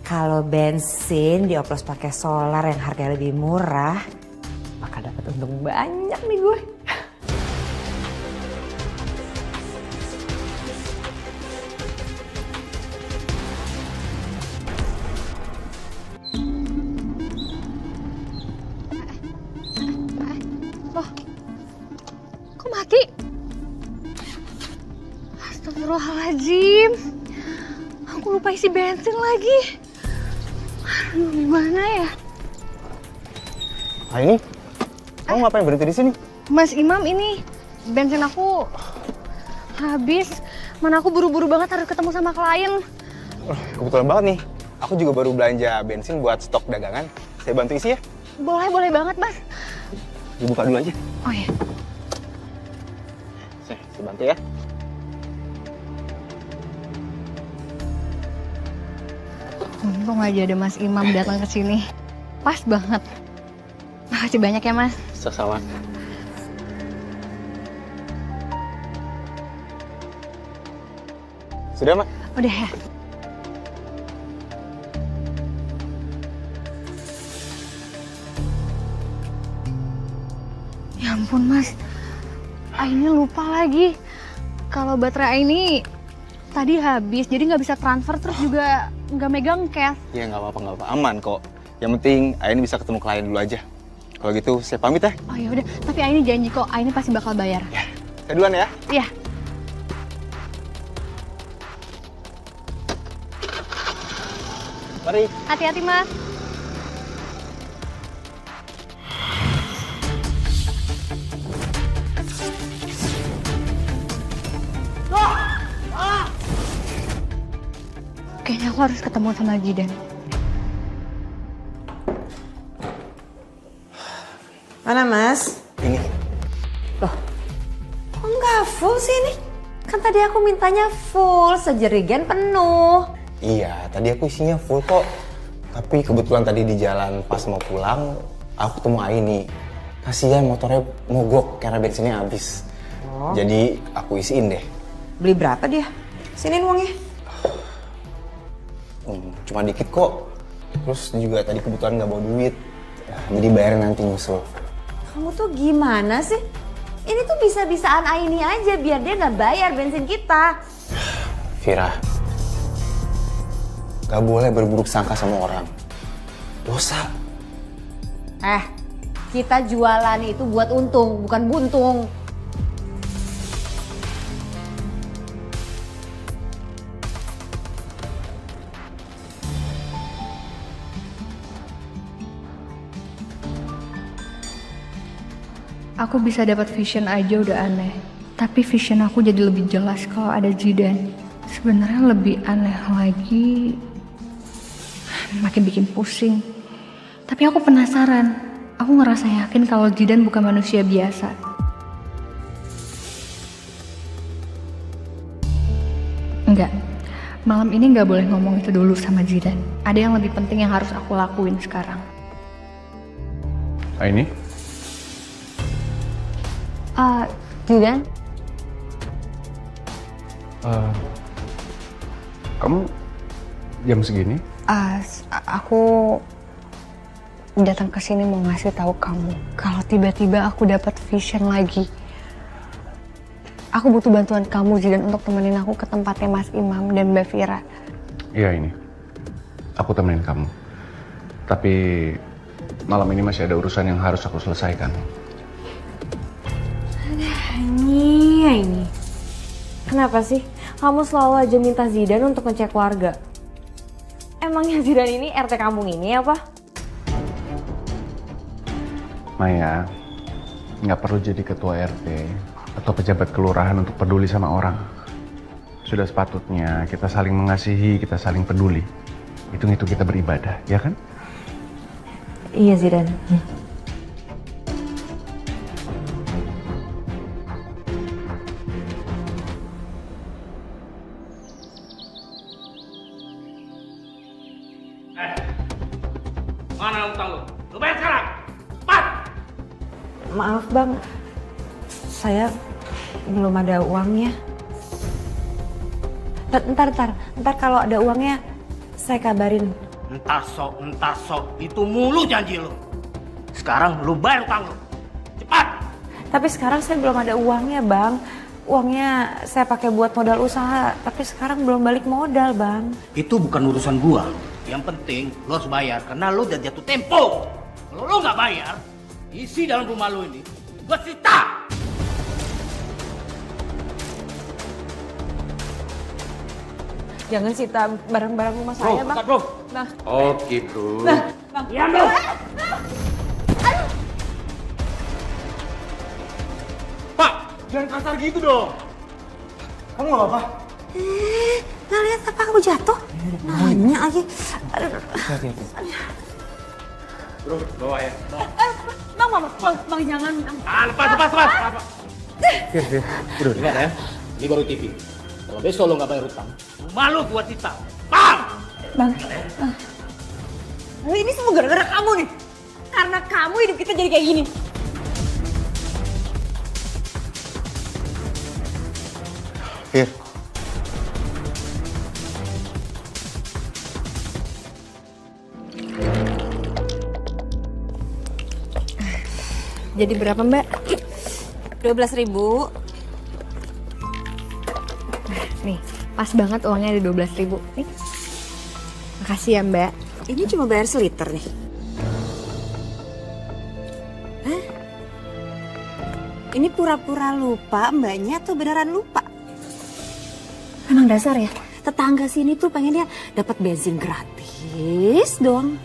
Kalau bensin dioplos pakai solar yang harganya lebih murah, bakal dapat untung banyak nih gue. Loh, kok mati? Astagfirullahaladzim. Aku lupa isi bensin lagi. Aduh, gimana ya? Ah ini, kamu ngapain berhenti di sini? Mas Imam, ini bensin aku habis. Mana aku buru-buru banget harus ketemu sama klien. Kebetulan banget nih, aku juga baru belanja bensin buat stok dagangan. Saya bantu isi ya? Boleh banget, Mas. Dibuka dulu aja. Oh iya. Saya bantu ya. Untung aja ada Mas Imam datang ke sini. Pas banget. Makasih banyak ya, Mas. Sama. Sudah, Mak? Udah ya. Ya ampun, Mas. Aini lupa lagi. Kalau baterai Aini tadi habis, jadi nggak bisa transfer, terus juga nggak megang cash. Ya nggak apa-apa. Aman kok. Yang penting Aini bisa ketemu klien dulu aja. Kalau gitu saya pamit ya. Oh ya udah, tapi Aini janji kok, Aini pasti bakal bayar. Ya, saya duluan ya. Iya. Mari. Hati-hati, Mas. Kayaknya aku harus ketemu sama Jidan. Mana Mas? Ini. Loh, kok nggak full sih ini? Kan tadi aku mintanya full, sejerigen penuh. Iya, tadi aku isinya full kok. Tapi kebetulan tadi di jalan pas mau pulang, aku ketemu Aini. Kasihan motornya mogok karena bensinnya habis. Oh. Jadi aku isiin deh. Beli berapa dia? Siniin uangnya. Cuma dikit kok. Terus juga tadi kebetulan nggak bawa duit. Jadi bayarnya nanti nyusul. Kamu tuh gimana sih? Ini tuh bisa-bisaan Aini aja biar dia nggak bayar bensin kita. Vira, gak boleh berburuk sangka sama orang. Dosa. Kita jualan itu buat untung, bukan buntung. Aku bisa dapat vision aja udah aneh. Tapi vision aku jadi lebih jelas kalau ada Jidan. Sebenarnya lebih aneh lagi. Makin bikin pusing. Tapi aku penasaran. Aku ngerasa yakin kalau Jidan bukan manusia biasa. Enggak. Malam ini nggak boleh ngomong itu dulu sama Jidan. Ada yang lebih penting yang harus aku lakuin sekarang. Ini? Jidan? Kamu jam segini? Aku datang ke sini mau ngasih tahu kamu kalau tiba-tiba aku dapat vision lagi. Aku butuh bantuan kamu Jidan untuk temenin aku ke tempatnya Mas Imam dan Mbak Vira. Iya ini. Aku temenin kamu. Tapi malam ini masih ada urusan yang harus aku selesaikan. Ini. Kenapa sih kamu selalu aja minta Zidan untuk ngecek keluarga? Emangnya Zidan ini RT kampung ini apa? Maya, nggak perlu jadi ketua RT atau pejabat kelurahan untuk peduli sama orang. Sudah sepatutnya kita saling mengasihi, kita saling peduli. Hitung-hitung kita beribadah, ya kan? Iya Zidan. Mana utang lu? Lu bayar sekarang! Cepat! Maaf Bang, saya belum ada uangnya. Ntar kalau ada uangnya saya kabarin. Entar sok, itu mulu janji lu. Sekarang lu bayar utang lu. Cepat! Tapi sekarang saya belum ada uangnya, Bang. Uangnya saya pakai buat modal usaha, tapi sekarang belum balik modal, Bang. Itu bukan urusan gua. Yang penting lu harus bayar karena lu udah jatuh tempo. Kalau lu nggak bayar, isi dalam rumah lu ini gua sita. Jangan sita barang-barang rumah saya, Bang. Bro. Bang. Oh gitu. Bang. Diam lu. Pak, jangan kasar gitu dong. Kamu nggak apa-apa? Nggak lihat apa aku jatuh? Nanya lagi. Aduh. Bro, bawa ya. Bang, jangan. Lepas. Fir. Udah. Ingat ya, ini baru TV. Kalau besok lo nggak bayar utang, rumah lo buat sita. Bang! Bang. Ini semua gara-gara kamu nih. Karena kamu hidup kita jadi kayak gini. Fir. Jadi berapa Mbak? 12.000. Nih, pas banget uangnya ada 12.000. Nih. Makasih ya Mbak. Ini cuma bayar seliter nih. Hah? Ini pura-pura lupa mbaknya atau beneran lupa? Emang dasar ya, tetangga sini tuh pengennya dapat bensin gratis dong.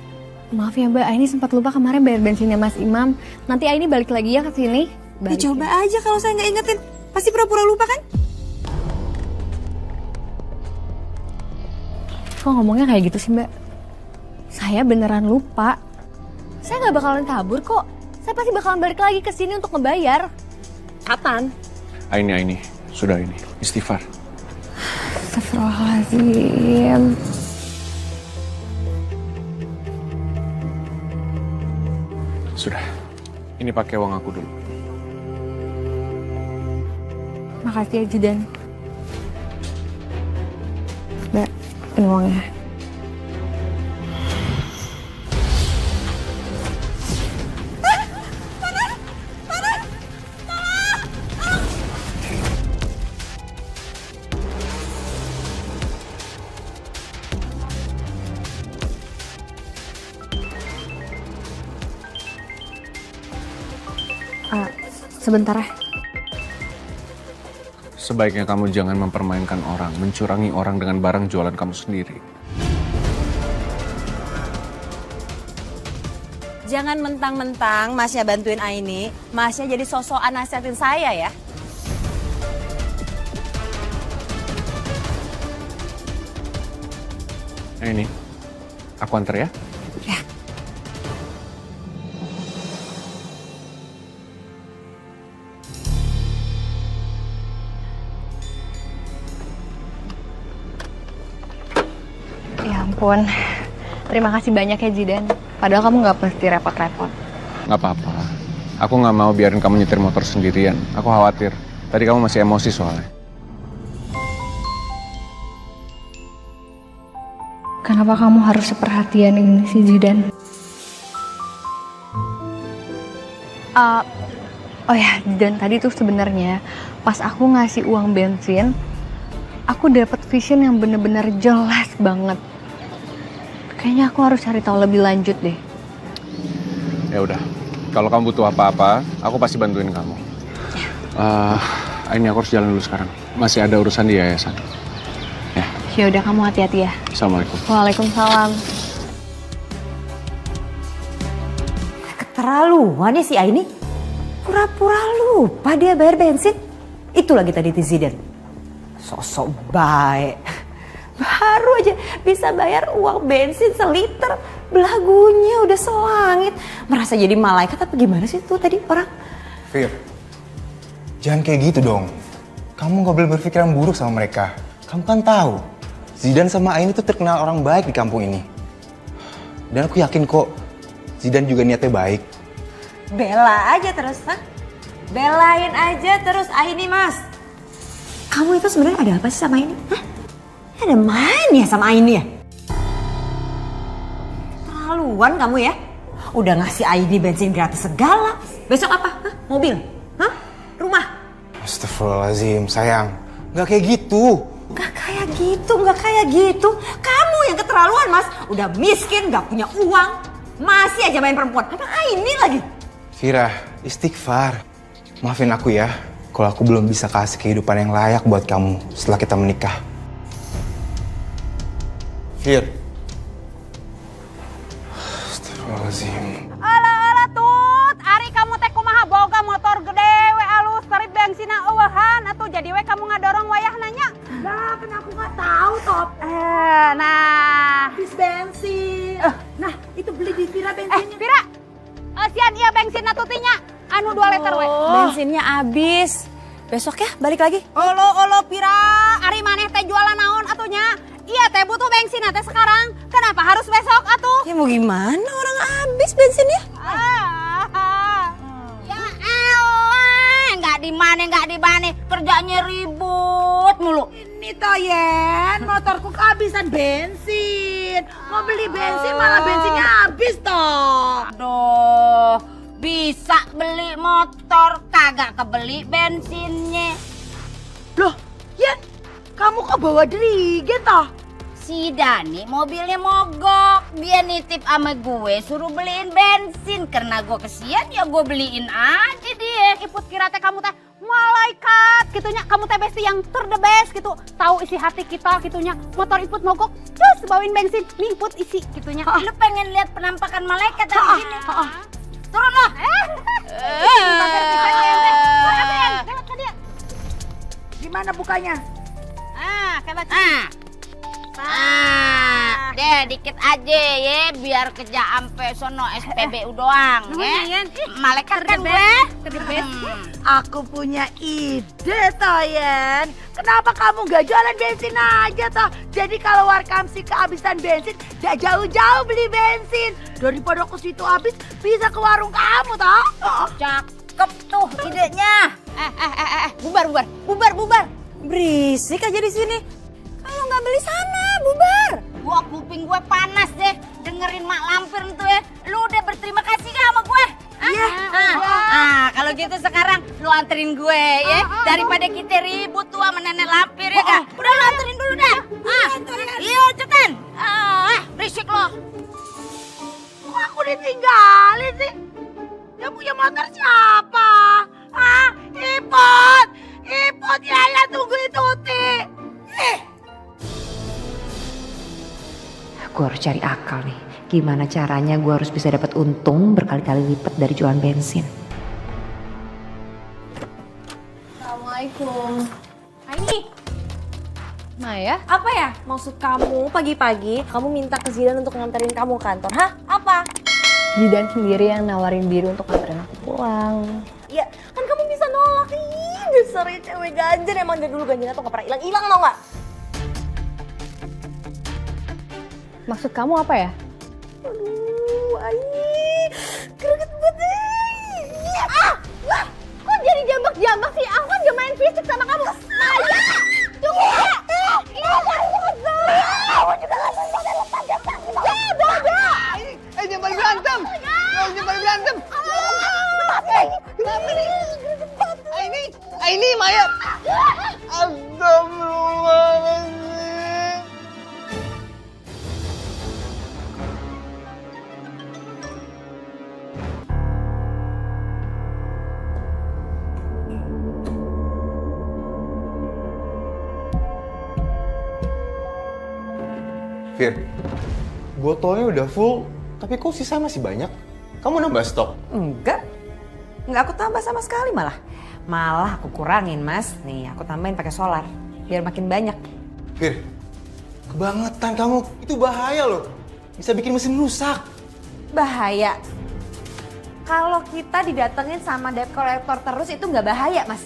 Maaf ya Mbak, Aini sempat lupa kemarin bayar bensinnya Mas Imam. Nanti Aini balik lagi ya ke sini. Ya coba aja kalau saya nggak ingetin, pasti pura-pura lupa kan? Kok ngomongnya kayak gitu sih Mbak? Saya beneran lupa. Saya nggak bakalan kabur kok. Saya pasti bakalan balik lagi ke sini untuk ngebayar. Kapan? Aini, sudah ini, istighfar. Astagfirullahaladzim. Sudah, ini pakai uang aku dulu. Makasih ya Judan. Mbak, ini uangnya. Sebentar ya. Sebaiknya kamu jangan mempermainkan orang, mencurangi orang dengan barang jualan kamu sendiri. Jangan mentang-mentang Masnya bantuin Aini, Masnya jadi sosokan nasihatin saya ya. Ini, aku antar ya. Ya. Ya ampun. Terima kasih banyak ya Zidan. Padahal kamu nggak mesti repot-repot. Nggak apa-apa. Aku nggak mau biarin kamu nyetir motor sendirian. Aku khawatir. Tadi kamu masih emosi soalnya. Kenapa kamu harus seperhatian ini sih Zidan? Oh ya, dan tadi tuh sebenarnya pas aku ngasih uang bensin, aku dapat vision yang bener-bener jelas banget. Kayaknya aku harus cari tahu lebih lanjut deh. Ya udah, kalau kamu butuh apa-apa, aku pasti bantuin kamu. Ini aku harus jalan dulu sekarang. Masih ada urusan di yayasan. Ya. Ya udah, kamu hati-hati ya. Assalamualaikum. Waalaikumsalam. Keterlaluan ya si Aini. Pura-pura lupa dia bayar bensin. Itu lagi tadi di Zidan. Sosok baik. Baru aja bisa bayar uang bensin seliter. Belagunya udah selangit. Merasa jadi malaikat apa gimana sih tuh tadi orang? Fir, jangan kayak gitu dong. Kamu gak boleh berpikiran buruk sama mereka. Kamu kan tahu, Zidan sama Aini tuh terkenal orang baik di kampung ini. Dan aku yakin kok, Zidan juga niatnya baik. Bela aja terus, ha? Belain aja terus Aini, Mas. Kamu itu sebenarnya ada apa sih sama Aini? Hah? Ada main ya sama Aini ya? keterlaluan kamu ya. Udah ngasih ID bensin gratis segala. Besok apa? Hah? Mobil? Hah? Rumah? Astagfirullahaladzim, sayang. Nggak kayak gitu. Nggak kayak gitu. Kamu yang keterlaluan, Mas. Udah miskin, nggak punya uang. Masih aja main perempuan. Apa ini lagi? Vira, istighfar. Maafin aku ya, kalau aku belum bisa kasih kehidupan yang layak buat kamu setelah kita menikah. Vir. Astagfirullahaladzim. Ala tut, ari kamu teh kumaha boga motor gede we alus tarif bensina eueuhan atuh jadi we kamu ngadorong wayah nanya. Lah, kan aku nggak tahu, Top. Nah. Habis bensin. Nah, itu beli di Vira bensinnya. Pira. Sian ieu bensinna tutinya anu 2 liter we. Bensinnya habis. Besok ya, balik lagi. Olo Pira, ari maneh teh jualan naon atunya? Iya teh butuh bensin teh sekarang. Kenapa harus besok atuh? Ya mau gimana, orang habis bensinnya. Ya elah, nggak di mana, kerjanya ribut mulu. Ini toh Yen, motorku kehabisan bensin. Mau beli bensin malah bensinnya habis toh. Aduh, bisa beli motor kagak kebeli bensinnya. Loh, Yen, kamu kok bawa dirigen toh? Si Dani mobilnya mogok, dia nitip sama gue suruh beliin bensin. Karena gue kesian ya gue beliin aja dia. Iput kira teh kamu teh malaikat gitunya, kamu teh besti yang the best gitu. Tahu isi hati kita gitunya. Motor Iput mogok, terus bawain bensin, nih Iput isi gitunya. Lu pengen lihat penampakan malaikat dari sini? Turun loh. Gimana bukanya? Kayak deh dikit aja ya biar kerja ampe sono SPBU doang ya. Malaikat kan gue. Aku punya ide toh Yen. Kenapa kamu gak jualan bensin aja toh? Jadi kalau Warkamsi kehabisan bensin, gak jauh-jauh beli bensin. Daripada ke situ habis, bisa ke warung kamu toh. Cakep tuh idenya. Bubar. Berisik aja di sini. Kalau nggak beli sana, bubar. Gua kuping gue panas deh dengerin Mak Lampir tuh ya. Lu udah berterima kasih gak sama gue? Iya. Kalau gitu sekarang lu anterin gue ya. Daripada kita ribut tuh sama Nenek Lampir ya kak. Udah lu anterin dulu dah. Iya cepetan. Berisik lo. Kok aku ditinggalin sih? Yang punya motor siapa? Ipot ya tungguin Tuti. Gue harus cari akal nih. Gimana caranya gue harus bisa dapat untung berkali-kali lipat dari jualan bensin. Assalamualaikum. Ini Maya? Apa ya maksud kamu pagi-pagi kamu minta ke Zidan untuk nganterin kamu ke kantor? Hah? Apa? Zidan sendiri yang nawarin diri untuk nganterin aku pulang. Ya kan kamu bisa nolak. Ih, dasarnya cewek ganjen. Emang dari dulu ganjennya tuh gak pernah hilang-hilang tau gak? Maksud kamu apa ya? Aduh, greget banget deh. Wah, kok jadi jambak-jambak sih? Aku kan gak main fisik sama kamu. Maya! Tunggu ya! Aku juga gak mau lepas jambak. Jangan berantem! Jangan berantem! Kenapa nih? Ini Maya! Astagfirullahaladzim! Vir, botolnya udah full, tapi kok sisa masih banyak? Kamu nambah stok? Enggak aku tambah sama sekali malah. Malah aku kurangin Mas. Nih aku tambahin pakai solar biar makin banyak. Vir, kebangetan kamu. Itu bahaya loh. Bisa bikin mesin rusak. Bahaya. Kalau kita didatengin sama debt collector terus itu nggak bahaya Mas.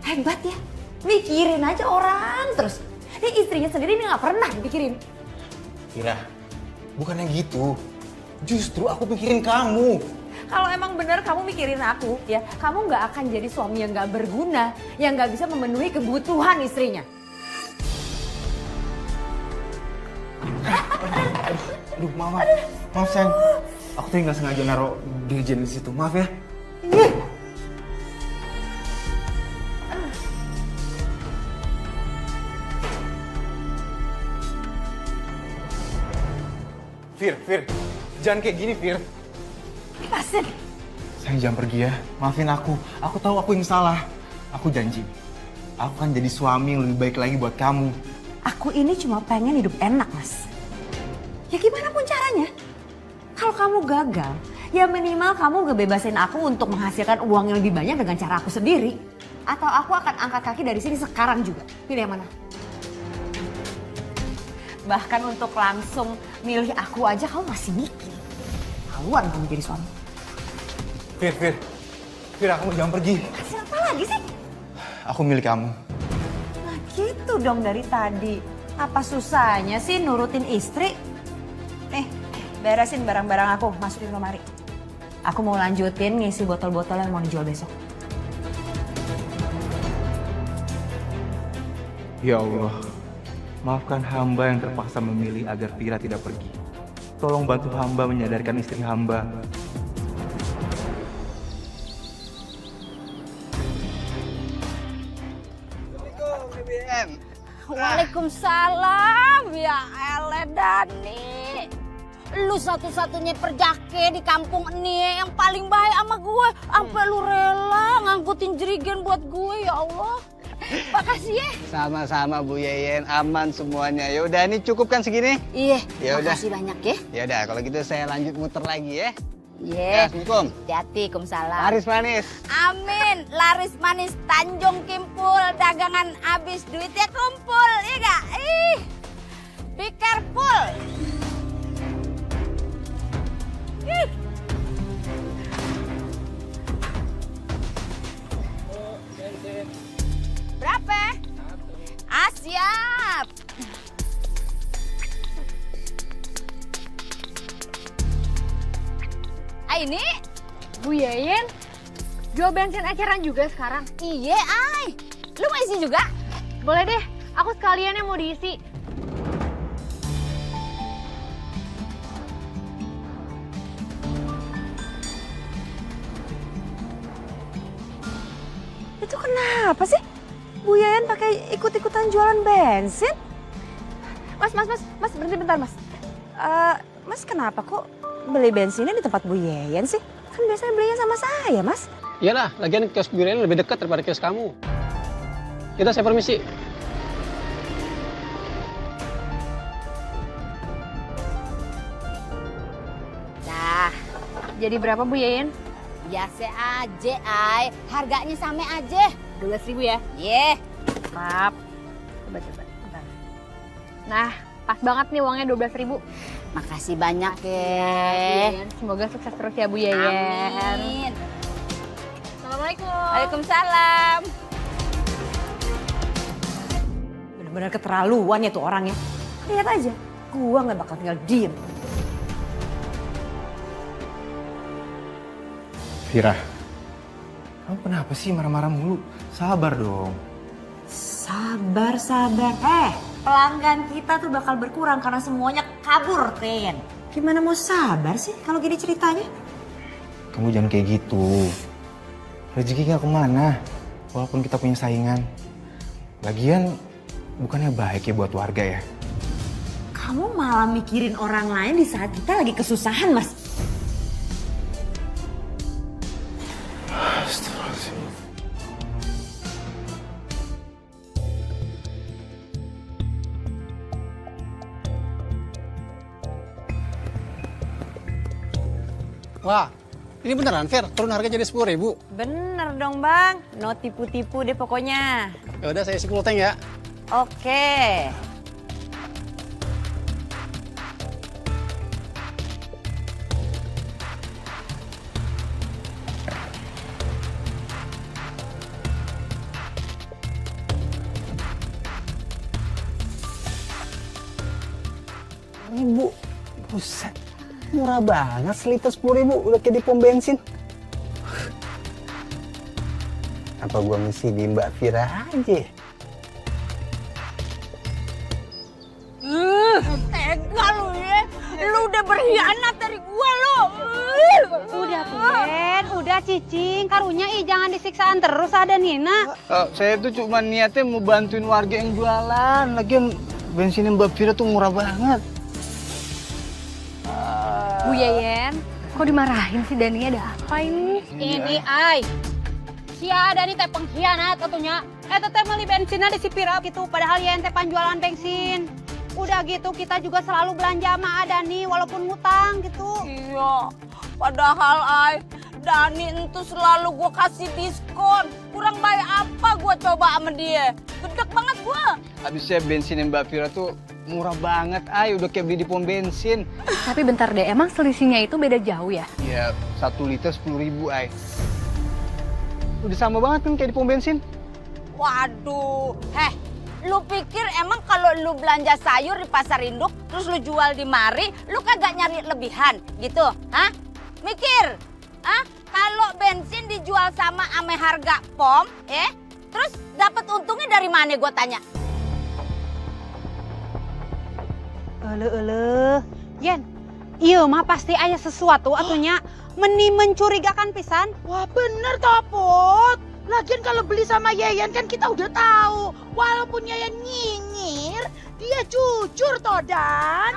Hebat ya. Mikirin aja orang terus. Ini istrinya sendiri ini nggak pernah dipikirin. Vira, bukannya gitu. Justru aku pikirin kamu. Kalau emang benar kamu mikirin aku, ya kamu nggak akan jadi suami yang nggak berguna, yang nggak bisa memenuhi kebutuhan istrinya. Aduh, maaf. Maaf, sayang. Aku tadi nggak sengaja naruh dirjen di situ. Maaf ya. Fir, jangan kayak gini, Fir. Lepasin. Sayang, jangan pergi ya. Maafin aku. Aku tahu aku yang salah. Aku janji. Aku kan jadi suami yang lebih baik lagi buat kamu. Aku ini cuma pengen hidup enak, Mas. Ya gimana pun caranya. Kalau kamu gagal, ya minimal kamu ngebebasin aku untuk menghasilkan uang yang lebih banyak dengan cara aku sendiri. Atau aku akan angkat kaki dari sini sekarang juga. Pilih yang mana? Bahkan untuk langsung milih aku aja kamu masih mikir. Haluan kamu jadi suami. Fir, aku jangan pergi. Kasih apa lagi sih? Aku milik kamu. Nah gitu dong dari tadi. Apa susahnya sih nurutin istri? Nih, beresin barang-barang aku, masukin lemari. Aku mau lanjutin ngisi botol-botol yang mau dijual besok. Ya Allah, maafkan hamba yang terpaksa memilih agar Vira tidak pergi. Tolong bantu hamba menyadarkan istri hamba. Assalamualaikum, BBM. Waalaikumsalam ya elah Dani. Lu satu-satunya perjake di kampung ini yang paling baik sama gue. Sampai lu rela ngangkutin jerigen buat gue, ya Allah. Makasih ya. Sama-sama Bu Yeyen, aman semuanya. Ya udah, ini cukup kan segini? Iya, Ya udah. makasih banyak ya. Ya udah, kalau gitu saya lanjut muter lagi ya. Iya. Assalamualaikum. Hati-hati, kumsalam. Laris manis. Amin, laris manis Tanjung Kimpul, dagangan habis duitnya kumpul, iya gak? Ih, be careful. Ih. Berapa? Ah, siap. Ini Bu Yeyen, jual bensin eceran juga sekarang? iya, ay. Lu mau isi juga? Boleh deh, aku sekalian yang mau diisi. Itu kenapa sih? Bu Yayan pakai ikut-ikutan jualan bensin? Mas, berhenti bentar, Mas. Mas kenapa kok beli bensinnya di tempat Bu Yayan sih? Kan biasanya belinya sama saya, Mas. Iyalah, lagian kios Bu Yeyen lebih dekat daripada kios kamu. Kita saya permisi. Nah, Jadi berapa Bu Yeyen? biasa aja, ay. Harganya sama aja. 12.000 ya? Ye. Maaf. Coba. Bentar. Nah, pas banget nih uangnya 12.000. Makasih banyak Bu ya. Yeyen, semoga sukses terus ya Bu Yeyen. Amin. Assalamualaikum. Waalaikumsalam. Bener-bener keterlaluan ya tuh orangnya. Lihat aja, gua nggak bakal tinggal diem. Vira, kamu kenapa sih marah-marah mulu? Sabar dong. Sabar. Pelanggan kita tuh bakal berkurang karena semuanya kabur, Ken. Gimana mau sabar sih kalau gini ceritanya? Kamu jangan kayak gitu. Rezeki gak kemana, walaupun kita punya saingan. Lagian, bukannya baik ya buat warga ya? Kamu malah mikirin orang lain di saat kita lagi kesusahan, Mas. Astagfirullahaladzim. Wah, ini beneran Fer, turun harga jadi 10.000. Bener dong, Bang. No tipu-tipu deh pokoknya. Ya udah, saya isi 10 tank ya. Oke. Ibu, buset. Murah banget seliter 10.000 udah kayak di pom bensin. Apa gua mesti di Mbak Vira aja? Tega lu ya. Lu udah pengkhianat dari gua lo. Udah Ben, udah cicing, karunya jangan disiksaan terus ada Nina. Saya tuh cuma niatnya mau bantuin warga yang jualan. Lagian bensinnya Mbak Vira tuh murah banget. Bu Yeyen, kok dimarahin sih Dani, ada apa ini? Ini ay. Si ada nih teh pengkhianat atunya. Teh beli bensinnya di Sipira gitu, padahal Yeyen teh panjualan bensin. Udah gitu kita juga selalu belanja sama Dani walaupun ngutang gitu. Iya, padahal Dani itu selalu gua kasih diskon. Kurang baik apa gua coba sama dia. Gedek banget gua. Habisnya bensin Mbak Vira tuh murah banget, udah kayak beli di pom bensin. Tapi bentar deh, emang selisihnya itu beda jauh ya? Ya, 1 liter 10.000, Udah sama banget kan kayak di pom bensin. Waduh, lu pikir emang kalau lu belanja sayur di pasar induk, terus lu jual di mari, lu kagak nyari lebihan gitu? Hah? Mikir? Hah? Kalau bensin dijual sama ame harga pom, terus dapat untungnya dari mana gua tanya? Yen, iya mah pasti aya sesuatu atunya meni mencurigakan pisan. Wah bener toh Put. Lagian kalau beli sama Yeyen kan kita udah tahu. Walaupun Yeyen nyinyir, dia jujur toh Dan.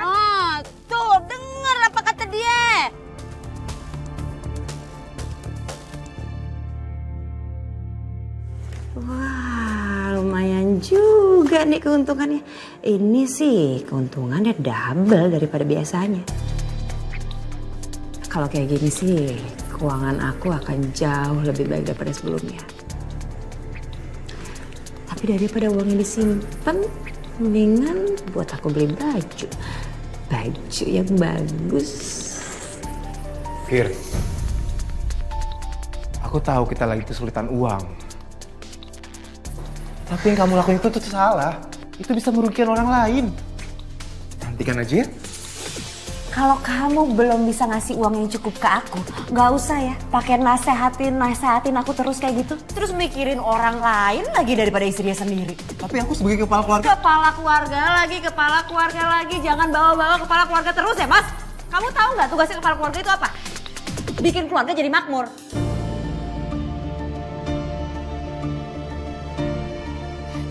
Tuh denger apa kata dia. Wah, lumayan juga nih keuntungannya. Ini sih keuntungannya double daripada biasanya. Kalau kayak gini sih, keuangan aku akan jauh lebih baik daripada sebelumnya. Tapi daripada uangnya disimpan, mendingan buat aku beli baju. Baju yang bagus. Fir, aku tahu kita lagi kesulitan uang. Tapi yang kamu lakuin itu tuh salah. Itu bisa merugikan orang lain. Hentikan aja ya. Kalau kamu belum bisa ngasih uang yang cukup ke aku, nggak usah ya pakai nasehatin aku terus kayak gitu. Terus mikirin orang lain lagi daripada istrinya sendiri. Tapi aku sebagai kepala keluarga. Kepala keluarga lagi. Jangan bawa-bawa kepala keluarga terus ya, Mas. Kamu tahu nggak tugasnya kepala keluarga itu apa? Bikin keluarga jadi makmur.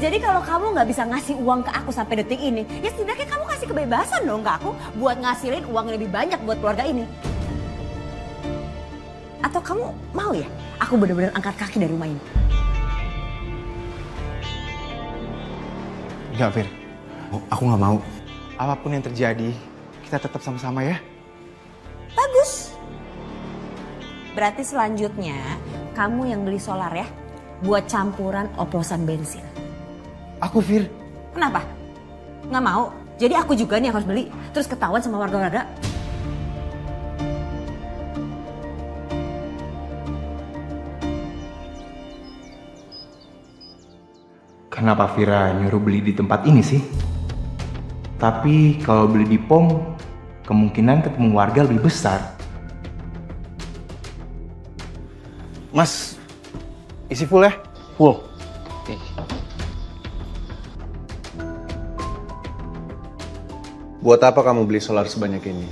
Jadi kalau kamu nggak bisa ngasih uang ke aku sampai detik ini, ya setidaknya kamu kasih kebebasan dong ke aku buat ngasilin uang yang lebih banyak buat keluarga ini. Atau kamu mau ya aku benar-benar angkat kaki dari rumah ini? Enggak, Fir. Aku nggak mau. Apapun yang terjadi, kita tetap sama-sama ya. Bagus. Berarti selanjutnya kamu yang beli solar ya, buat campuran oplosan bensin. Aku, Fir. Kenapa? Nggak mau? Jadi aku juga nih yang harus beli, terus ketahuan sama warga-warga. Kenapa Vira nyuruh beli di tempat ini sih? Tapi kalau beli di pom, kemungkinan ketemu warga lebih besar. Mas, isi full ya? Full. Buat apa kamu beli solar sebanyak ini?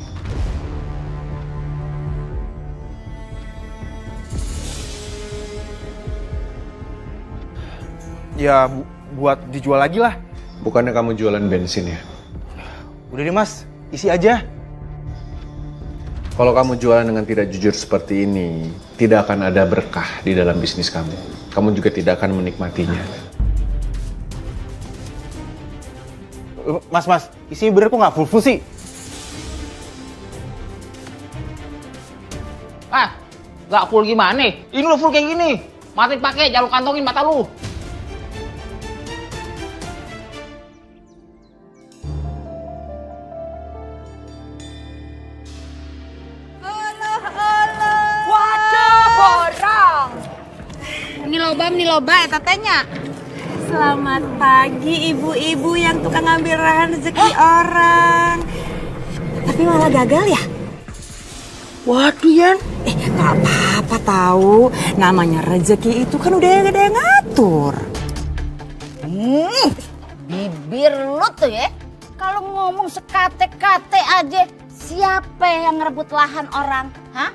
Ya, buat dijual lagi lah. Bukannya kamu jualan bensin ya? Udah deh mas, isi aja. Kalau kamu jualan dengan tidak jujur seperti ini, tidak akan ada berkah di dalam bisnis kamu. Kamu juga tidak akan menikmatinya. Mas, isinya bener kok nggak full sih? Nggak full gimana? Ini lo full kayak gini. Matiin pakai, jangan lu kantongin mata lu. Waduh, borong. Ini loba ya tatenya. Selamat pagi ibu-ibu yang tukang ngambil rahan rezeki orang. Tapi malah gagal ya? Waduh Yan. Nggak apa-apa tahu. Namanya rezeki itu kan udah ada yang ngatur. Bibir lu tuh ya. Kalau ngomong sekate-kate aja Siapa yang ngerebut lahan orang? Hah?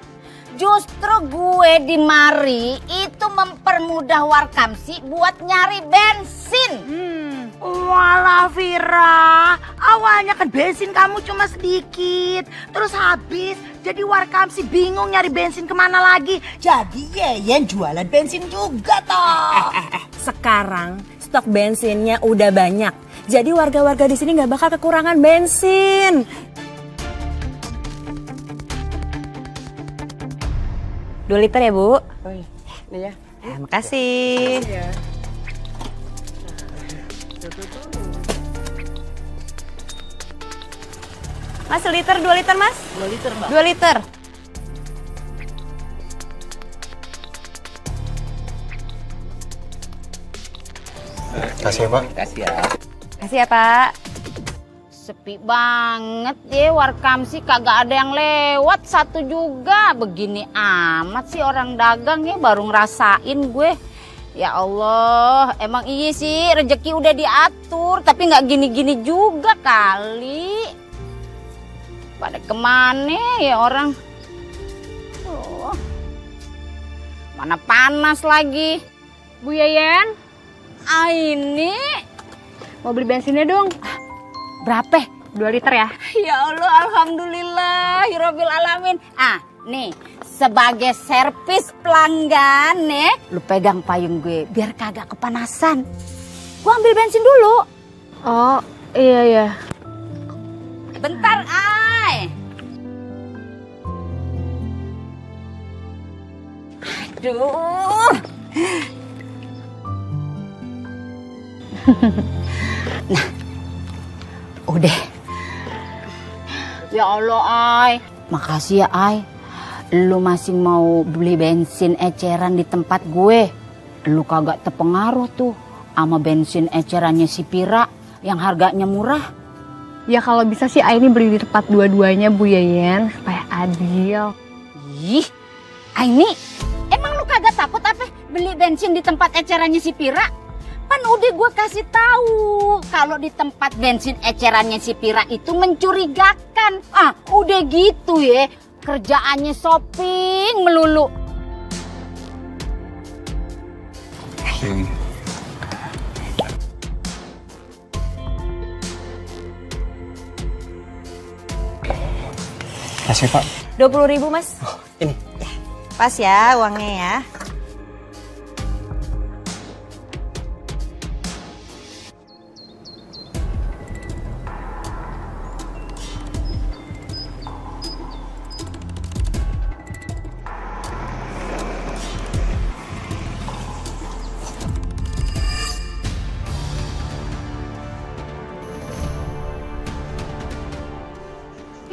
Justru gue di mari itu mempermudah Warkamsi buat nyari bensin. Walah Vira, awalnya kan bensin kamu cuma sedikit, terus habis, jadi Warkamsi bingung nyari bensin kemana lagi. Jadi Yeyen jualan bensin juga toh. Sekarang stok bensinnya udah banyak. Jadi warga-warga di sini nggak bakal kekurangan bensin. 2 liter ya, Bu? Oh iya, ini ya. Makasih. Mas, 2 liter, Mas. 2 liter, Mbak. 2 liter. Kasih ya, Pak. Kasih ya. Kasih ya, Pak. Sepi banget ya Warkamsi, kagak ada yang lewat satu juga. Begini amat sih orang dagang ya, baru ngerasain gue. Ya Allah, emang iya sih rezeki udah diatur, tapi nggak gini-gini juga kali. Pada kemana ya orang? Oh, mana panas lagi. Bu Yeyen, Ini mau beli bensinnya dong. berapa? 2 liter ya. Ya Allah, alhamdulillah, Hirobbil alamin. Nih, sebagai servis pelanggan nih, lu pegang payung gue biar kagak kepanasan. Gua ambil bensin dulu. Oh, iya. Bentar, Ay. Aduh. Nah, udah. Ya Allah, Ay. Makasih ya, Ay. Lu masih mau beli bensin eceran di tempat gue. Lu kagak terpengaruh tuh sama bensin ecerannya si Pira yang harganya murah. Ya kalau bisa sih Aini beli di tempat dua-duanya Bu Yeyen supaya adil. Ih, Aini, emang lu kagak takut apa beli bensin di tempat ecerannya si Pira? Kan udah gue kasih tahu kalau di tempat bensin ecerannya si Pira itu mencurigakan. Udah gitu ya, kerjaannya shopping melulu. Kasih, Pak. 20.000, Mas. Ini. Pas ya uangnya ya.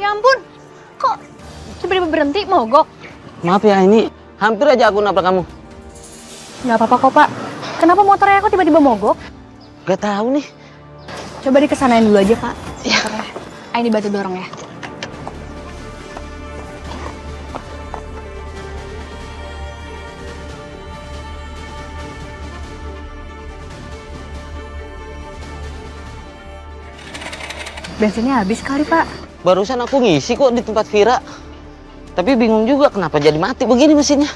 Ya ampun, kok tiba-tiba berhenti mogok? Maaf ya, ini hampir aja aku nabrak kamu. Nggak apa-apa kok Pak. Kenapa motornya kok tiba-tiba mogok? Gak tahu nih. Coba dikesanain dulu aja Pak. Ya. Aini bantu dorong ya. Bensinnya habis kali Pak. Barusan aku ngisi kok di tempat Vira. Tapi bingung juga kenapa jadi mati begini mesinnya.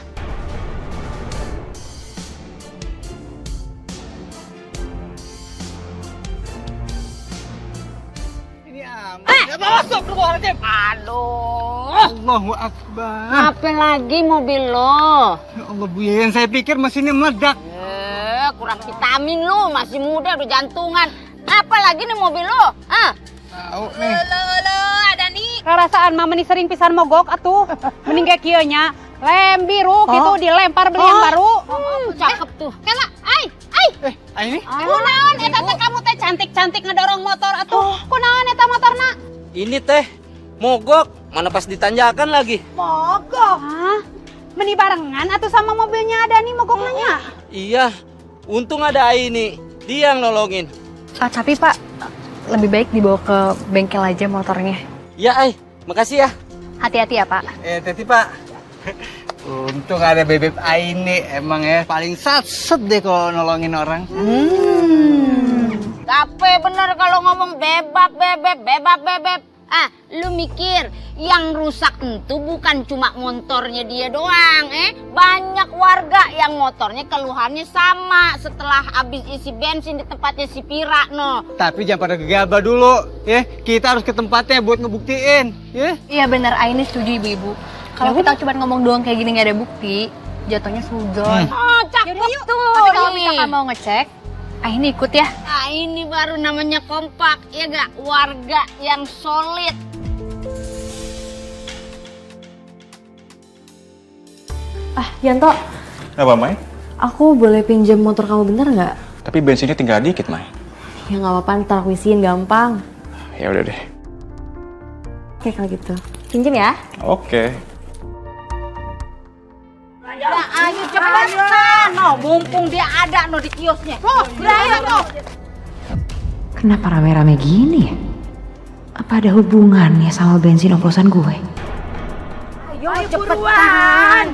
Aduh, Allahu Akbar. apa lagi mobil lo? Ya Allah Bu Yeyen, saya pikir mesinnya meledak. Kurang vitamin lu, masih muda udah jantungan. Apa lagi nih mobil lo? Tahu nih. Halo, ada nih. Rarasaan mama nih sering pisan mogok atuh. Mending kayak kieu nya. Lem biru gitu dilempar beli yang baru. Cakep tuh. Kela, ai. Ini? Kunaon eta teh kamu teh cantik-cantik ngedorong motor atuh. Kunaon eta motorna? Ini teh mogok, mana pas ditanjakan lagi. Mogok. Hah? Meni barengan atau sama mobilnya ada nih mogoknya nya? Iya, untung ada ini. Dia yang nolongin. Tapi Pak, lebih baik dibawa ke bengkel aja motornya. Ya, Ai. Makasih ya. Hati-hati ya Pak. Teti Pak. Untung ada bebek Aini, emang ya paling satset deh kalau nolongin orang. Gape bener kalau ngomong bebab bebek. Lu mikir yang rusak itu bukan cuma motornya dia doang, banyak warga yang motornya keluhannya sama setelah habis isi bensin di tempatnya si Pira, no. Tapi jangan pada gegabah dulu, ya. Kita harus ke tempatnya buat ngebuktiin, ya. Iya bener, Aini setuju ibu-ibu. Kalau kita cuma ngomong doang kayak gini nggak ada bukti, jatuhnya suzon. Oh, cakep tuh. Tapi kalau nih. misalkan mau ngecek, Aini ikut ya. Ini baru namanya kompak, ya gak? Warga yang solid. Yanto, Apa, Mai? aku boleh pinjam motor kamu bentar nggak? Tapi bensinnya tinggal dikit, Mai. Ya nggak apa-apa, ntar aku isiin gampang. Ya udah deh. Oke kalau gitu, pinjam ya. Oke. Ya ayo cepetan, no, mumpung dia ada no di kiosnya. Berani no. Kenapa rame-rame gini ya? Apa ada hubungannya sama bensin oplosan gue? Ayo cepetan.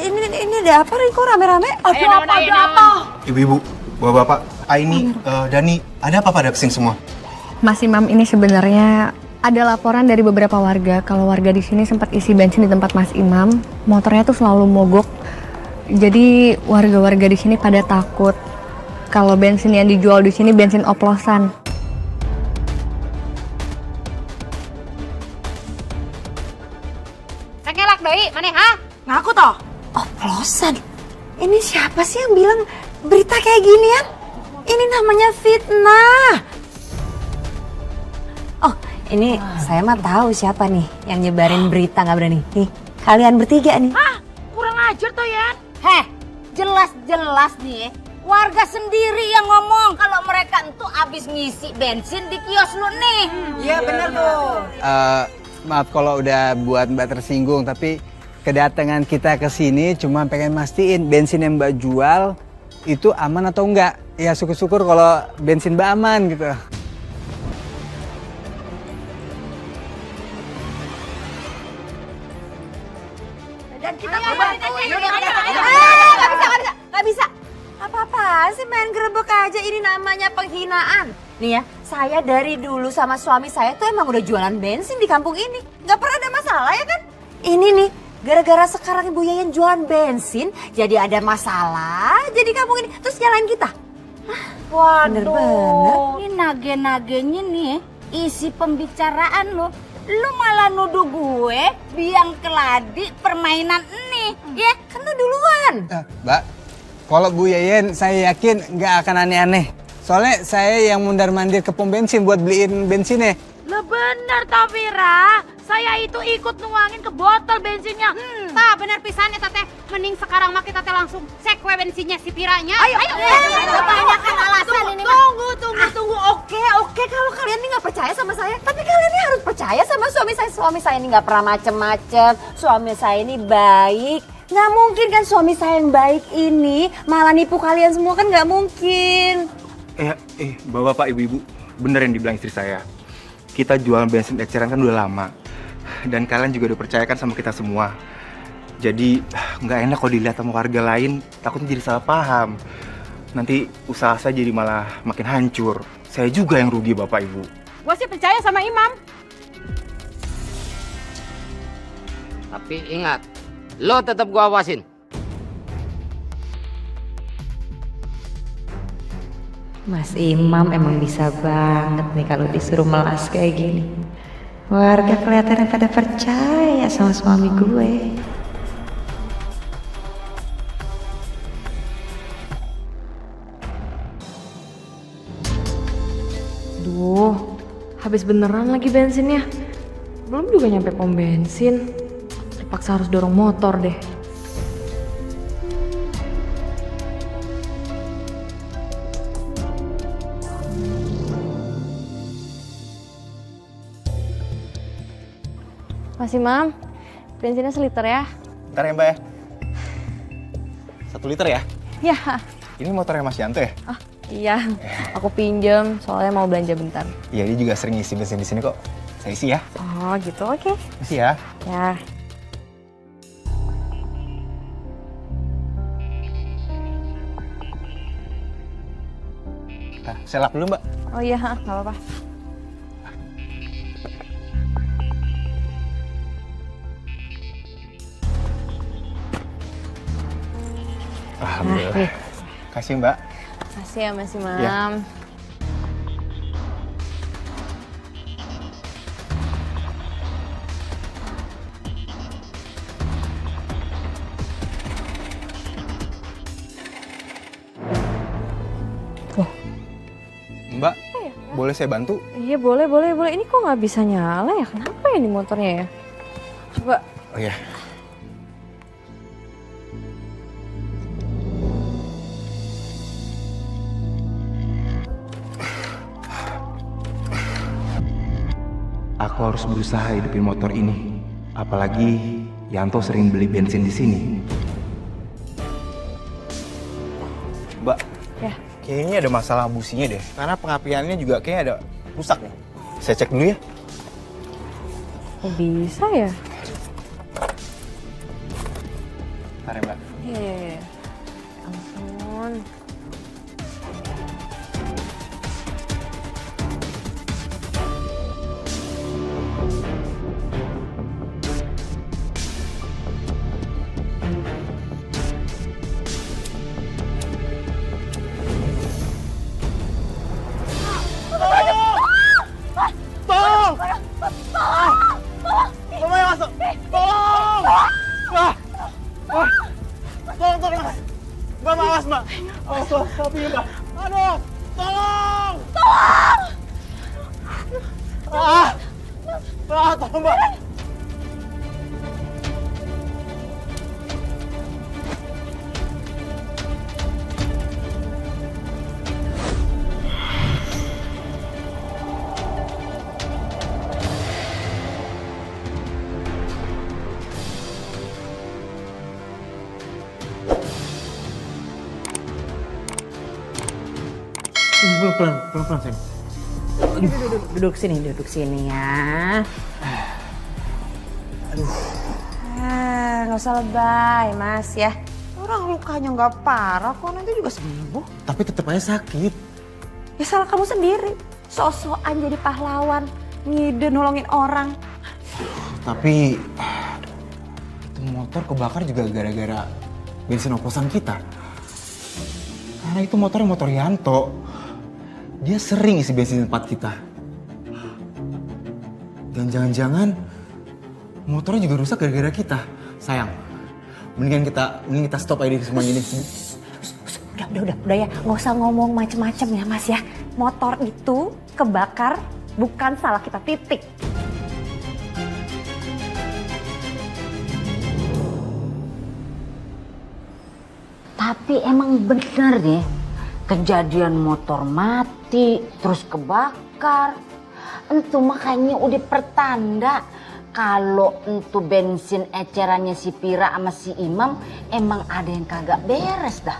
Ini ada apa Riko rame-rame? Ada apa? Ibu-ibu, bapak-bapak, Aini, Dani, ada apa pada kesini semua? Mas Imam, ini sebenarnya ada laporan dari beberapa warga kalau warga di sini sempat isi bensin di tempat Mas Imam, motornya tuh selalu mogok. Jadi warga-warga di sini pada takut kalau bensin yang dijual di sini bensin oplosan. Sekelak doi, mana ha? Ngaku toh? Oplosan? Ini siapa sih yang bilang berita kayak ginian? Ini namanya fitnah. Oh, ini saya mah tahu siapa nih yang nyebarin berita nggak berani. Nih, kalian bertiga nih. Kurang ajar toh ya. Jelas-jelas nih, warga sendiri yang ngomong kalau mereka itu abis ngisi bensin di kios lu nih. Iya benar tuh. Maaf kalau udah buat Mbak tersinggung, tapi kedatangan kita ke sini cuma pengen mastiin bensin yang Mbak jual itu aman atau enggak. Ya syukur-syukur kalau bensin Mbak aman gitu. Dan kita nggak bisa. Apa-apaan sih main gerebek aja, ini namanya penghinaan. Nih ya, saya dari dulu sama suami saya tuh emang udah jualan bensin di kampung ini. Nggak pernah ada masalah ya kan? Ini nih, gara-gara sekarang Ibu Yayan jualan bensin, jadi ada masalah jadi kampung ini. Terus nyalain kita. Bener-bener. Ini nage-nagenya nih, isi pembicaraan lo. Lu malah nuduh gue biang keladi permainan ini, ya? Kan lu duluan. Mbak, kalau Bu Yayen saya yakin nggak akan aneh-aneh. Soalnya saya yang mundar-mandir ke pom bensin buat beliin bensinnya. Lah benar toh Vira. Saya itu ikut nuangin ke botol bensinnya. Tah bener pisan eta teh. Mending sekarang mah kita teh langsung cek we bensinnya si Piranya. Ayo. Kebanyakan alasan ini. Tunggu. Oke, kalau kalian nih nggak percaya sama saya, tapi kalian nih harus percaya sama suami saya. Suami saya ini nggak pernah macem-macem. Suami saya ini baik. Nggak mungkin kan suami saya yang baik ini malah nipu kalian semua, kan nggak mungkin. Bapak-bapak, ibu-ibu, bener yang dibilang istri saya. Kita jualan bensin eceran kan udah lama. Dan kalian juga udah percayakan sama kita semua. Jadi nggak enak kalau dilihat sama warga lain, takutnya jadi salah paham. Nanti usaha saya jadi malah makin hancur. Saya juga yang rugi, Bapak Ibu. Gua sih percaya sama Imam. Tapi ingat, lo tetap gua awasin. Mas Imam emang bisa banget nih kalau disuruh melas kayak gini. Warga kelihatannya pada percaya sama suami gue. Duh, habis beneran lagi bensinnya. Belum juga nyampe pom bensin. Terpaksa harus dorong motor deh. Mas Imam, bensinnya seliter ya? Bentar ya, Mbak ya. 1 liter ya? Ya. Ini motornya Mas Yanto ya? Oh, iya. Aku pinjem soalnya mau belanja bentar. Iya, dia juga sering isi bensin di sini kok. Saya isi ya. Oh, gitu. Oke. Isi ya. Ya. Nah, saya lap dulu, Mbak. Oh iya, nggak apa-apa. nih. Kasih Mbak. Makasih ya Mas Imam. Ya. Mbak, boleh saya bantu? Iya boleh. Ini kok nggak bisa nyala ya? Kenapa ya di motornya ya? Coba. Oh iya. Aku harus berusaha hidupin motor ini. Apalagi Yanto sering beli bensin di sini. Mbak, Ya. kayaknya ada masalah businya deh. Karena pengapiannya juga kayaknya ada rusak nih. Saya cek dulu ya. Kok bisa ya? Bentar ya, Mbak. Iya. Ampun. Pelan-pelan sayang. Duduk sini ya. Nggak usah lebay mas ya. Orang lukanya nggak parah kok, nanti juga sembuh. Tapi tetap aja sakit. Ya salah kamu sendiri. Sok-sokan jadi pahlawan, ngide nolongin orang. Tapi itu motor kebakar juga gara-gara bensin oplosan kita. Karena itu motornya motor Yanto. Dia sering isi bensin di tempat kita. Dan jangan-jangan motornya juga rusak gara-gara kita. Sayang, mending kita stop aja di semua ini. Udah ya, nggak usah ngomong macem-macem ya mas ya. Motor itu kebakar bukan salah kita, titik. Tapi emang bener deh, kejadian motor mati terus kebakar. Entu makanya udah pertanda kalau entu bensin ecerannya si Pira sama si Imam emang ada yang kagak beres dah.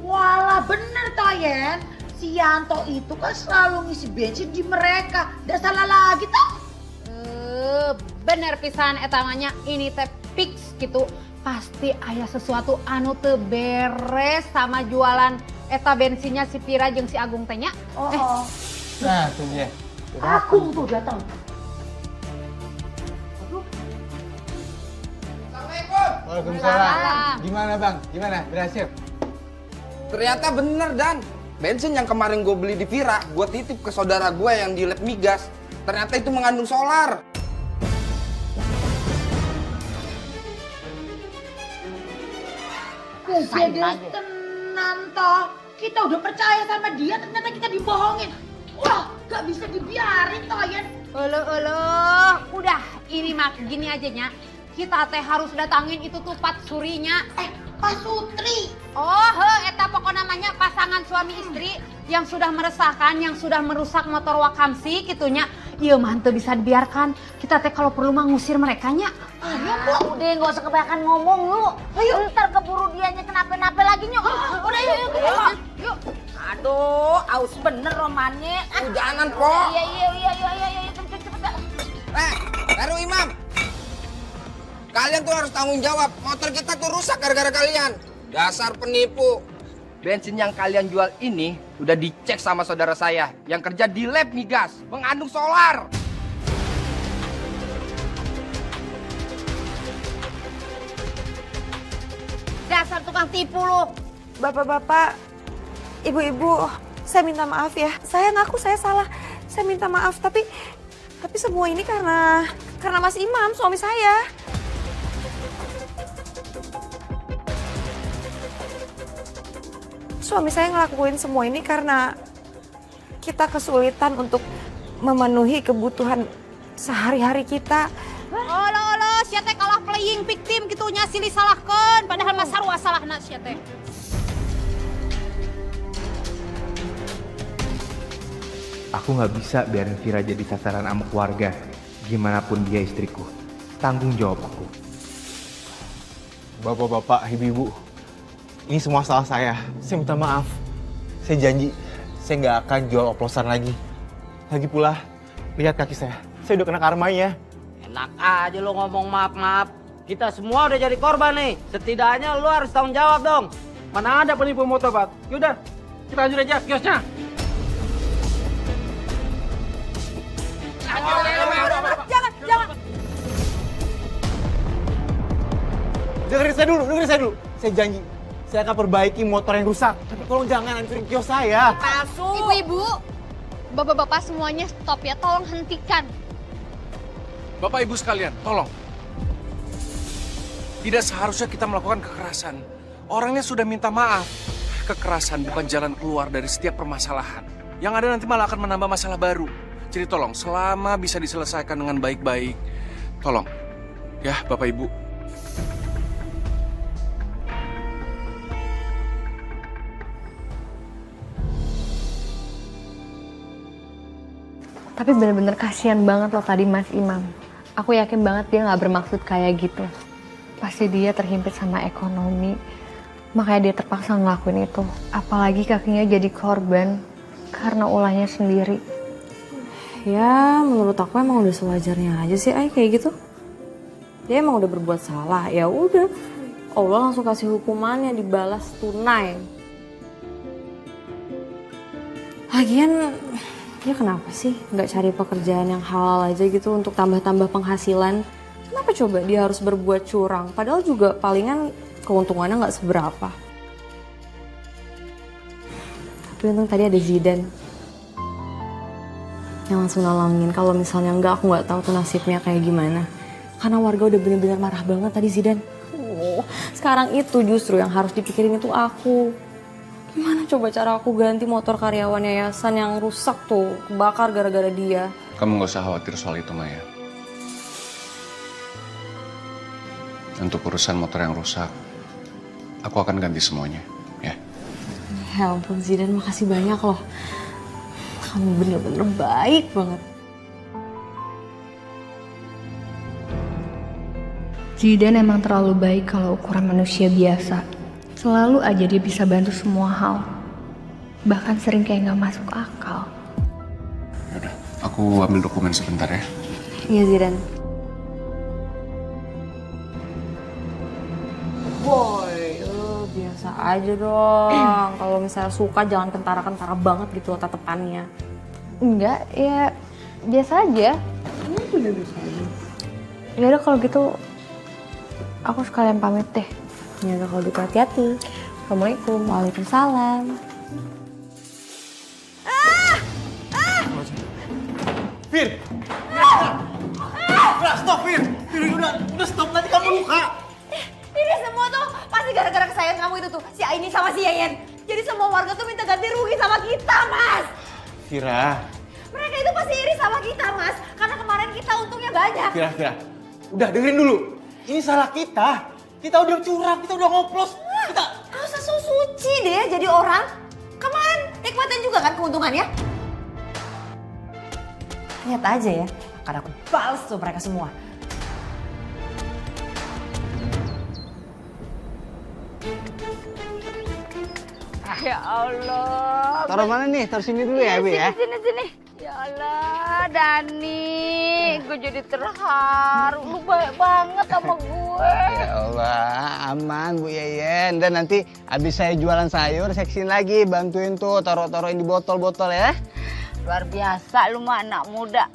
Walah bener Toyen, si Yanto itu kan selalu ngisi bensin di mereka. Udah salah lagi toh. Bener pisan etamanya ini teh fix gitu. Pasti ayah sesuatu anu teu beres sama jualan eta bensinnya si Pira jeung si Agung teh nya. Nah, itu dia. Aku tuh datang. Waalaikumsalam. Gimana Bang? Gimana? Berhasil? Ternyata bener Dan. Bensin yang kemarin gue beli di Vira, gue titip ke saudara gue yang di lab migas. Ternyata itu mengandung solar. Kejadian tenan toh. Kita udah percaya sama dia, ternyata kita dibohongin. Wah, gak bisa dibiarin Toyen. Udah ini mah gini aja nya. Kita teh harus datangin itu tuh Pat Surinya. Pak Sutri. Eta pokok namanya pasangan suami istri yang sudah meresahkan, yang sudah merusak motor Wakamsi gitunya. Iya mah teu bisa dibiarkan. Kita teh kalau perlu mah ngusir merekanya. Ayo udah gak usah kebanyakan ngomong lu. Ayo. Ntar keburu dianya kenapa-napa lagi nyok. Udah yuk. Aduh, aus bener romannya. Jangan Po. Iya, cepet. Baru Imam. Kalian tuh harus tanggung jawab. Motor kita tuh rusak gara-gara kalian. Dasar penipu. Bensin yang kalian jual ini udah dicek sama saudara saya yang kerja di lab migas, mengandung solar. Dasar tukang tipu lu. Bapak-bapak, ibu-ibu, saya minta maaf ya. Saya ngaku saya salah. Saya minta maaf, tapi semua ini karena Mas Imam, suami saya. Suami saya ngelakuin semua ini karena kita kesulitan untuk memenuhi kebutuhan sehari-hari kita. Olo, sia teh kalah playing victim gitunya silih salahkeun padahal mah sarua salahna sia teh. Aku nggak bisa biarin Vira jadi sasaran amuk warga. Gimana pun dia istriku. Tanggung jawab aku. Bapak-bapak, ibu-ibu, ini semua salah saya. Saya minta maaf. Saya janji, saya nggak akan jual oplosan lagi. Lagi pula, lihat kaki saya. Saya udah kena karmanya. Enak aja lo ngomong maaf-maaf. Kita semua udah jadi korban nih. Setidaknya lo harus tanggung jawab dong. Mana ada penipu motor, Pak? Yaudah, kita lanjut aja kiosnya. Jangan. Dengerin saya dulu. Saya janji, saya akan perbaiki motor yang rusak. Tapi tolong jangan hancurin kios saya. Ibu-ibu, bapak-bapak semuanya stop ya, tolong hentikan. Bapak Ibu sekalian, tolong. Tidak seharusnya kita melakukan kekerasan. Orangnya sudah minta maaf. Kekerasan bukan jalan keluar dari setiap permasalahan. Yang ada nanti malah akan menambah masalah baru. Jadi tolong, selama bisa diselesaikan dengan baik-baik, tolong. Ya, Bapak Ibu. Tapi bener-bener kasihan banget loh tadi Mas Imam. Aku yakin banget dia gak bermaksud kayak gitu. Pasti dia terhimpit sama ekonomi. Makanya dia terpaksa ngelakuin itu. Apalagi kakinya jadi korban karena ulahnya sendiri. Ya menurut aku emang udah sewajarnya aja sih kayak gitu. Dia emang udah berbuat salah, ya udah. Allah langsung kasih hukumannya, dibalas tunai. Lagian dia kenapa sih nggak cari pekerjaan yang halal aja gitu untuk tambah-tambah penghasilan? Kenapa coba dia harus berbuat curang? Padahal juga palingan keuntungannya nggak seberapa. Tapi untung tadi ada Zidan yang langsung nolongin. Kalau misalnya enggak, aku nggak tahu tuh nasibnya kayak gimana. Karena warga udah bener-bener marah banget tadi Zidan. Sekarang itu justru yang harus dipikirin itu aku. Gimana coba cara aku ganti motor karyawan yayasan yang rusak tuh, kebakar gara-gara dia. Kamu nggak usah khawatir soal itu, Maya. Untuk urusan motor yang rusak, aku akan ganti semuanya, ya. Ya ampun Zidan, makasih banyak loh. Kamu bener-bener baik banget. Zidan emang terlalu baik kalau ukuran manusia biasa. Selalu aja dia bisa bantu semua hal. Bahkan sering kayak gak masuk akal. Yaudah, aku ambil dokumen sebentar ya. Iya Zidan. Boy, biasa aja dong. Kalau misalnya suka jangan kentara-kentara banget gitu tatapannya. Enggak, ya biasa aja. Udah biasa aja. Ya udah kalau gitu aku sekalian pamit deh. Ya udah kalau gitu hati-hati. Assalamualaikum. Waalaikumsalam. Fir! Udah stop Fir! Fir udah stop, nanti kamu luka. Ini semua tuh pasti gara-gara kesayangan kamu itu tuh, si Aini sama si Yayan. Jadi semua warga tuh minta ganti rugi sama kita, Mas. Vira. Mereka itu pasti iri sama kita, Mas. Karena kemarin kita untungnya banyak. Vira. Udah dengerin dulu. Ini salah kita. Kita udah curang, kita udah ngoplos. Kita Gak usah so suci deh jadi orang. Kemarin nikmatin juga kan keuntungannya. Lihat aja ya, akan aku balas tuh mereka semua. Ya Allah. Taruh mana nih? Taruh sini dulu ya, Bi ya? Sini. Ya Allah, Dani, gue jadi terharu. Lu baik banget sama gue. Ya Allah, aman Bu Yeyen. Dan nanti abis saya jualan sayur, saya kesini lagi bantuin tuh taruh-taruhin di botol-botol ya. Luar biasa lu mah anak muda.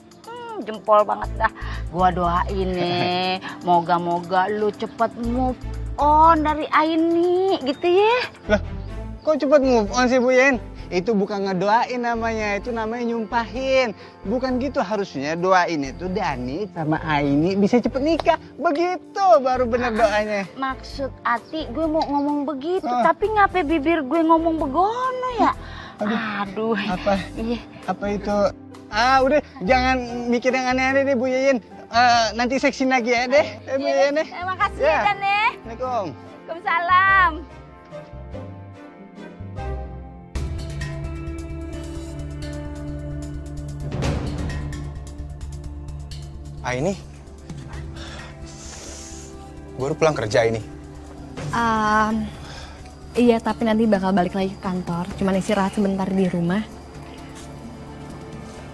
Jempol banget dah. Gua doain nih, moga-moga lu cepet move on dari Aini gitu ya. Lah, Kok cepet move on sih Bu Yen? Itu bukan ngedoain namanya, itu namanya nyumpahin. Bukan gitu, harusnya doain itu Dani sama Aini bisa cepet nikah. Begitu baru bener doanya. Maksud Ati gue mau ngomong begitu, tapi ngapain bibir gue ngomong begono ya? Aduh. Apa? Iya. Apa itu? Udah jangan mikir yang aneh-aneh deh Bu Yen. Nanti seksi lagi ya deh, Bu Yen deh. Terima kasih ya Dan deh. Assalamualaikum. Waalaikumsalam. Ini baru pulang kerja ini. Iya, tapi nanti bakal balik lagi ke kantor. Cuman istirahat sebentar di rumah.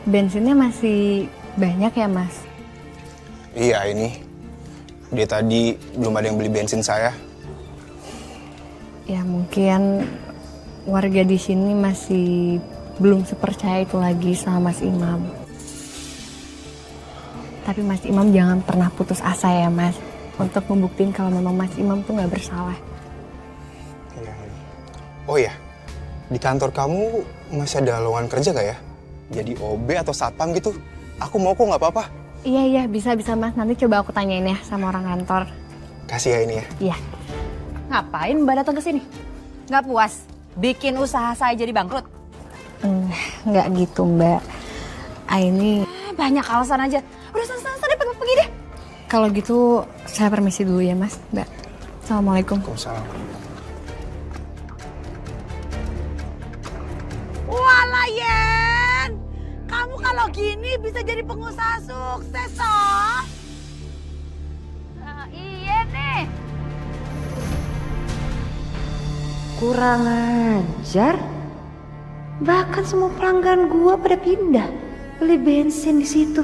Bensinnya masih banyak ya, Mas? Iya, ini. Dia tadi belum ada yang beli bensin saya. Ya mungkin warga di sini masih belum sepercaya itu lagi sama Mas Imam. Tapi Mas Imam jangan pernah putus asa ya, Mas. Untuk membuktiin kalau memang Mas Imam tuh nggak bersalah. Iya. Oh ya, di kantor kamu masih ada lowongan kerja gak ya? Jadi OB atau satpam gitu? Aku mau kok, nggak apa-apa. Iya, bisa Mas. Nanti coba aku tanyain ya sama orang kantor. Kasih ya ini ya. Iya. Ngapain Mbak datang ke sini? Nggak puas? Bikin usaha saya jadi bangkrut? Nggak gitu, Mbak. Ini Banyak alasan aja. Udah selesai deh, pergi deh. kalau gitu saya permisi dulu ya, Mas. Mbak. Assalamualaikum. Waalaikumsalam. Walah Yen, kamu kalau gini bisa jadi pengusaha sukses toh. Iya nih. Kurang ajar. Bahkan semua pelanggan gua pada pindah beli bensin di situ.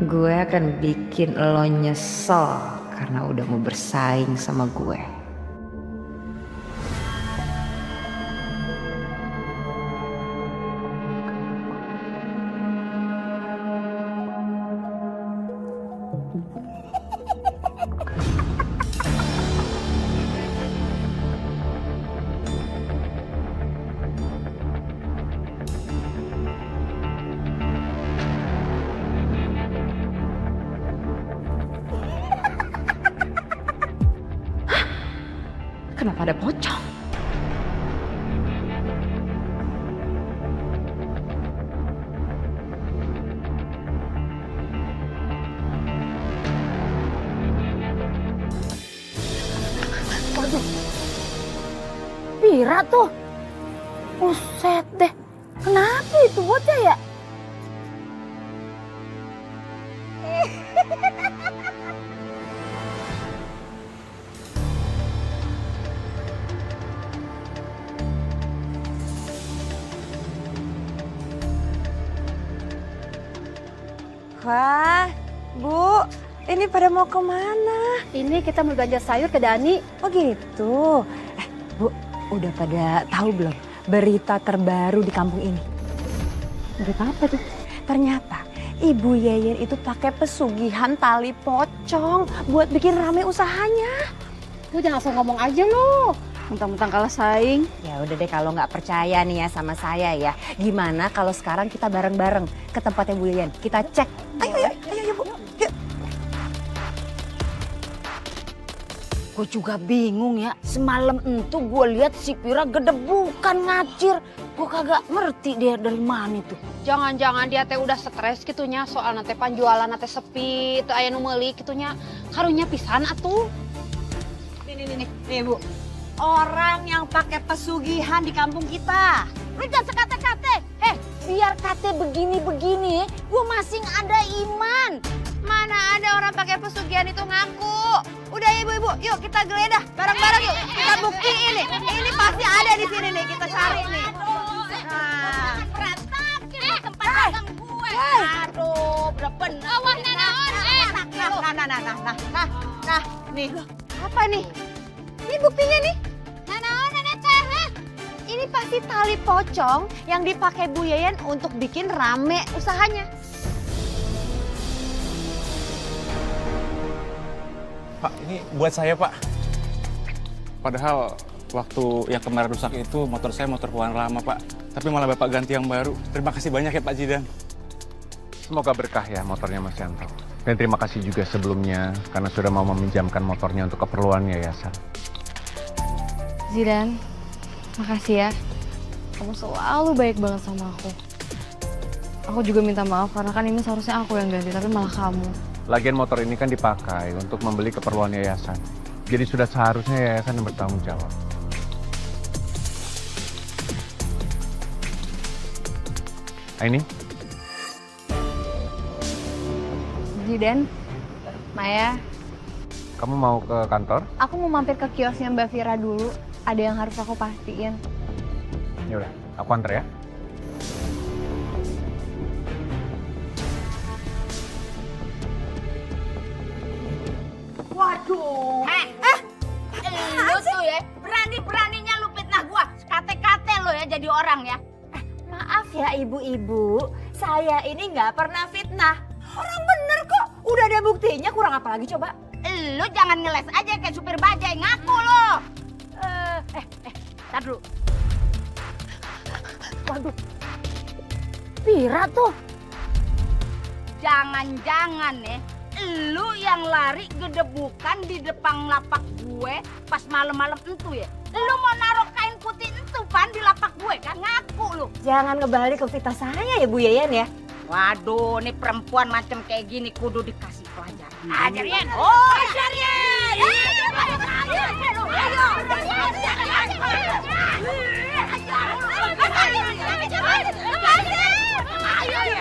Gue akan bikin lo nyesel karena udah mau bersaing sama gue. Kenapa ada pocong? Waduh. Pira tuh. Buset deh. Kenapa itu bocah ya? Wah, Bu, ini pada mau kemana? Ini kita mau belanja sayur ke Dani. Oh gitu. Bu, udah pada tahu belum berita terbaru di kampung ini? Berita apa tuh? Ternyata Ibu Yeyen itu pakai pesugihan tali pocong buat bikin rame usahanya. Lu jangan langsung ngomong aja lo. Mentang-mentang kalah saing. Ya udah deh, kalau nggak percaya nih ya sama saya ya. Gimana kalau sekarang kita bareng-bareng ke tempatnya Bu Yeyen? Kita cek. Ayo Bu. Yuk. Gue juga bingung ya. Semalam itu gue lihat si Pira gedebukan ngacir. Gue kagak ngerti dia dari mana itu. Jangan-jangan dia teh udah stres gitunya soal nate panjualan nate sepi, teu aya nu meuli gitunya. Karunya pisan atuh. Nih Bu. Orang yang pakai pesugihan di kampung kita. Lu jangan sekate-kate. Biar kate begini-begini, gue masih ada iman. Mana ada orang pakai pesugihan itu ngaku. Udah ibu-ibu, yuk kita geledah bareng-bareng yuk. Kita buktiin nih. Ini pasti ada di sini nih, kita cari nih. Nah, berantakin tempat dagang gue. Aduh, bener bener. Awas naon. Nah, nih. Apa nih? Ini buktinya nih. Nah, nenek teh. Ini pasti tali pocong yang dipakai Bu Yayan untuk bikin rame usahanya. Pak, ini buat saya, Pak. Padahal waktu yang kemarin rusak itu motor saya motor keluaran lama, Pak. Tapi malah Bapak ganti yang baru. Terima kasih banyak ya, Pak Zidan. Semoga berkah ya motornya Mas Yanto. Dan terima kasih juga sebelumnya karena sudah mau meminjamkan motornya untuk keperluan yayasan. Zidan, makasih ya. Kamu selalu baik banget sama aku. Aku juga minta maaf karena kan ini seharusnya aku yang ganti, tapi malah kamu. Lagian motor ini kan dipakai untuk membeli keperluan yayasan. Jadi sudah seharusnya yayasan yang bertanggung jawab. Ini? Zidan, Maya, Kamu mau ke kantor? aku mau mampir ke kiosnya Mbak Vira dulu. Ada yang harus aku pastiin. Ya udah, aku antar ya. Waduh. Lu tuh ya, berani-beraninya lu fitnah gua. Kate-kate lu ya jadi orang ya. Maaf ya ibu-ibu, saya ini nggak pernah fitnah. Orang bener kok, udah ada buktinya, kurang apa lagi coba? Lu jangan ngeles aja kayak supir bajai, ngaku lu. Tar dulu. Waduh. Pira tuh. Jangan-jangan nih, lu yang lari gedebukan di depan lapak gue pas malam-malam entu ya. Lu mau naruh kain putih entu pan di lapak gue kan, ngaku lu. Jangan ngebalik ke fitnah saya ya Bu Yayan ya. Waduh, nih perempuan macam kayak gini kudu dikasih pelajaran. Ajarin. Oh, ajarin.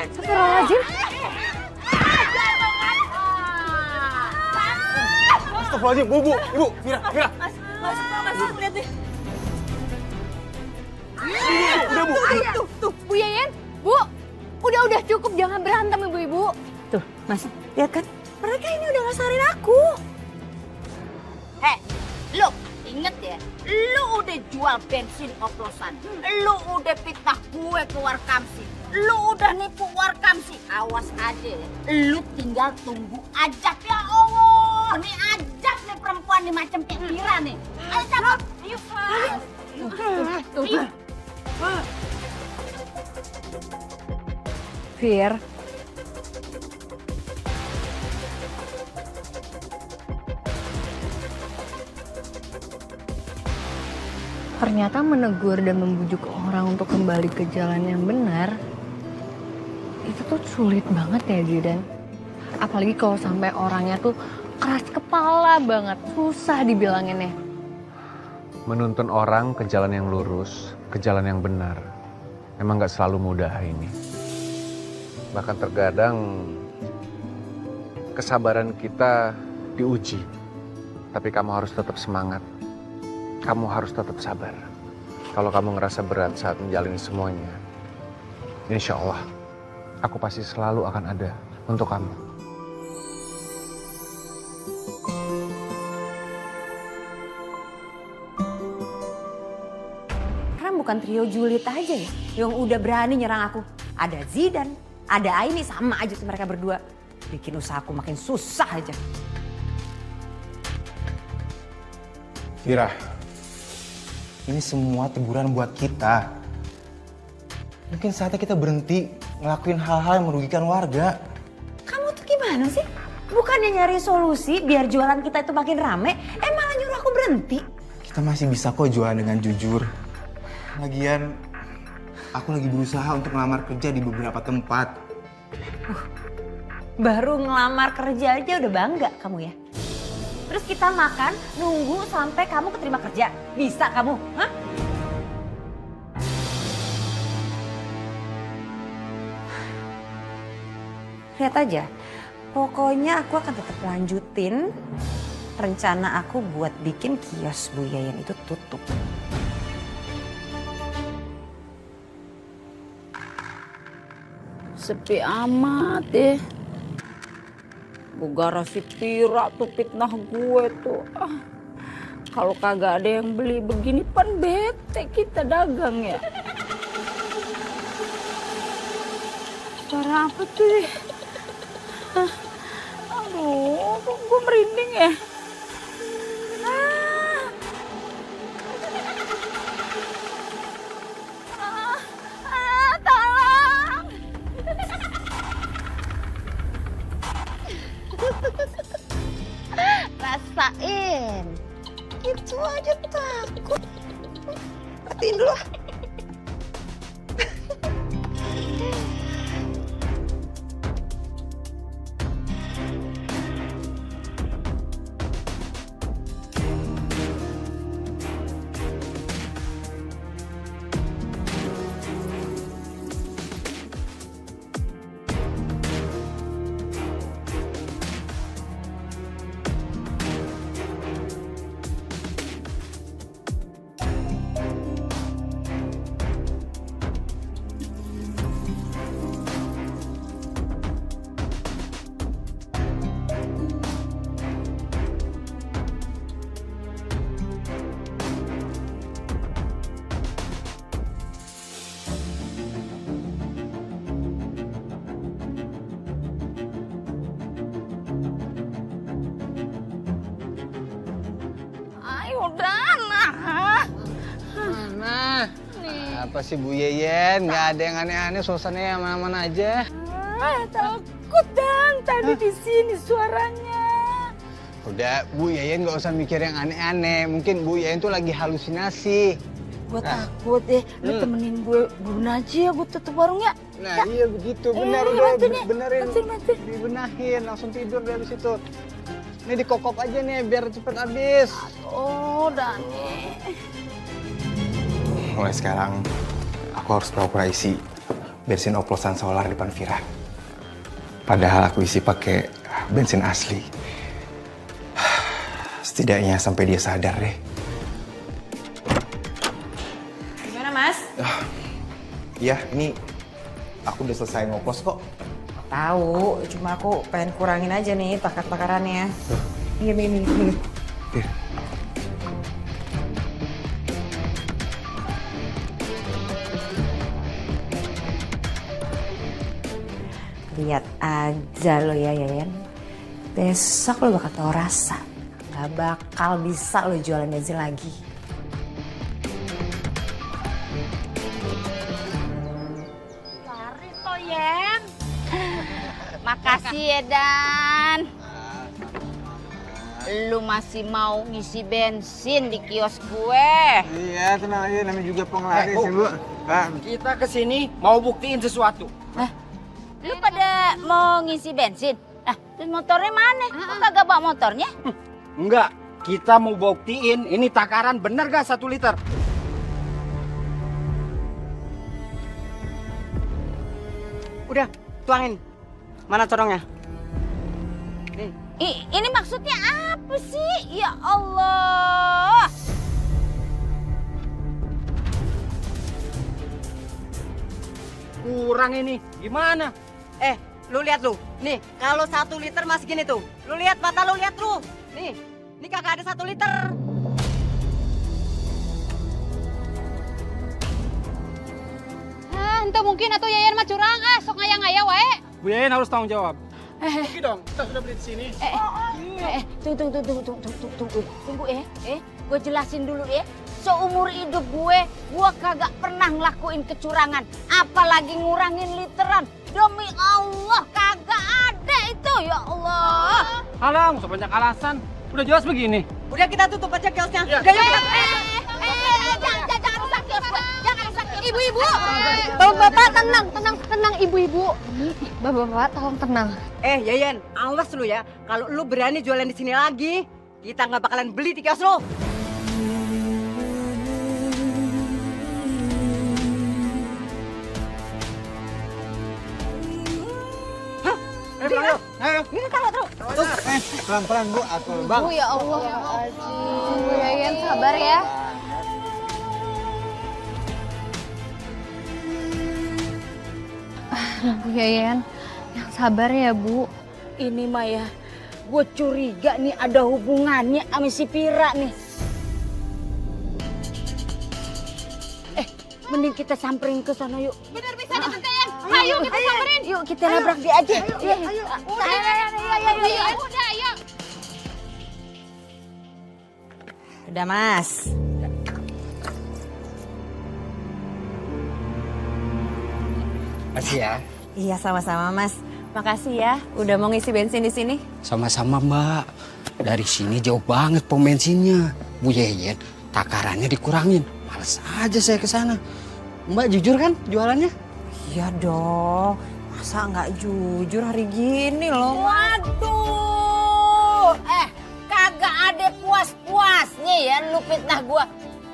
Astagfirullahaladzim. Astagfirullahaladzim, Bu, Ibu, Vira. Mas, lihat deh. Udah, Bu. Tuh, Bu Yayan, Bu. Udah cukup, jangan berantem ibu-ibu. Tuh, Mas, lihat kan? Mereka ini udah ngasarin aku. Lu inget ya, lu udah jual bensin oplosan, lu udah fitnah gue ke Warkamsi, lu udah nipu Warkamsi, awas aja ya. Lu tinggal tunggu ajak ya Allah. Nih ajak nih perempuan nih macam kayak Vira nih. Ayo cabut. Ayo. Fir, ternyata menegur dan membujuk orang untuk kembali ke jalan yang benar itu tuh sulit banget ya Zidan. Apalagi kalau sampai orangnya tuh keras kepala banget, susah dibilanginnya. Menuntun orang ke jalan yang lurus, ke jalan yang benar, emang gak selalu mudah ini. Bahkan terkadang kesabaran kita diuji. Tapi kamu harus tetap semangat. Kamu harus tetap sabar. Kalau kamu ngerasa berat saat menjalani semuanya, insya Allah, aku pasti selalu akan ada untuk kamu. Karena bukan trio julid aja ya yang udah berani nyerang aku. Ada Zidan, ada Aini, sama aja tuh mereka berdua. Bikin usahaku makin susah aja. Vira, ini semua teguran buat kita. Mungkin saatnya kita berhenti ngelakuin hal-hal yang merugikan warga. Kamu tuh gimana sih? Bukannya nyari solusi biar jualan kita itu makin rame, malah nyuruh aku berhenti. Kita masih bisa kok jualan dengan jujur. Lagian, aku lagi berusaha untuk ngelamar kerja di beberapa tempat. Baru ngelamar kerja aja udah bangga kamu ya? Terus kita makan, nunggu sampai kamu keterima kerja. Bisa kamu, hah? Lihat aja, pokoknya aku akan tetap lanjutin rencana aku buat bikin kios Bu Yayan itu tutup. Sepi amat deh. Gara si Pira tuh fitnah gue tuh. Kalau kagak ada yang beli begini pan bete kita dagang ya. Suara apa tuh? Aduh, kok gue merinding ya? Tolong! Rasain. Itu aja takut. Matiin dulu. Apa sih Bu Yeyen? Nggak ada yang aneh-aneh, suasananya aman-aman aja. Takut Dan, tadi di sini suaranya. Udah, Bu Yeyen nggak usah mikir yang aneh-aneh. Mungkin Bu Yeyen tuh lagi halusinasi. Gue takut deh, lu temenin gue aja ya, gue tutup warungnya. Nah iya begitu, benar udah benerin, dibenahin, langsung tidur dari situ. Ini dikokop aja nih biar cepet habis. Oh, Dani. Mulai sekarang, aku harus pura-pura isi bensin oplosan solar depan Vira. Padahal aku isi pakai bensin asli. Setidaknya sampai dia sadar deh. Gimana, Mas? Iya, ini aku udah selesai ngoplos kok. Tahu, cuma aku pengen kurangin aja nih bakar-bakarannya. Ini. Lihat aja lo ya, Yayan. Besok lo bakal tau rasa. Gak bakal bisa lo jualan bensin lagi. Lari toh, Yen. Makasih ya, Dan. Lu masih mau ngisi bensin di kios gue. Iya, tenang aja, namanya juga penglaris ya, Bu. Kita kesini mau buktiin sesuatu. Lu pada mau ngisi bensin? Terus motornya mana? Kok kagak bawa motornya? Enggak, kita mau buktiin ini takaran bener gak 1 liter. Udah, tuangin. Mana corongnya? Ini maksudnya apa sih? Ya Allah. Kurang ini, gimana? Lu lihat lu. Nih, kalau 1 liter masih gini tuh. Lu lihat mata lu, lihat lu. Nih, ini kagak ada 1 liter. Ente mungkin atau Yayan mah curang, sok ngaya-ngaya wae. Bu Yayan harus tanggung jawab. Oke dong, kita sudah beli di sini. Tunggu gue jelasin dulu ya. Seumur hidup gue kagak pernah ngelakuin kecurangan, apalagi ngurangin literan. Demi Allah kagak ada itu, ya Allah. Halang, usah banyak alasan. Udah jelas begini. Udah kita tutup aja kiosnya. Jangan rusak kios gue, jangan rusak kios. Ibu-ibu, bapak-bapak tenang ibu-ibu. Bapak-bapak tolong tenang. Yayan, awas lu ya. Kalau lu berani jualan di sini lagi, kita nggak bakalan beli di kios lu. Ini kalau terus. Pelan-pelan Bu, atur Bang. Bu ya Allah. Bu Yayan sabar ya. Bu Yayan, yang sabar ya Bu. Ini mah ya Gue curiga nih ada hubungannya sama si Vira nih. Mending kita samperin ke sana yuk. Bener bisa ditentuin. Ayo kita samperin. Yuk kita nabrak dia aja. Ayo. Udah, ayo. Udah Mas. Makasih ya. Iya sama-sama Mas. Makasih ya udah mau ngisi bensin di sini. Sama-sama Mbak. Dari sini jauh banget pom bensinnya. Bu Yeyen, takarannya dikurangin. Males aja saya ke sana. Mbak jujur kan jualannya? Iya dong. Masa nggak jujur hari gini loh. Waduh. Kagak ada puas-puasnya ya lu fitnah gua.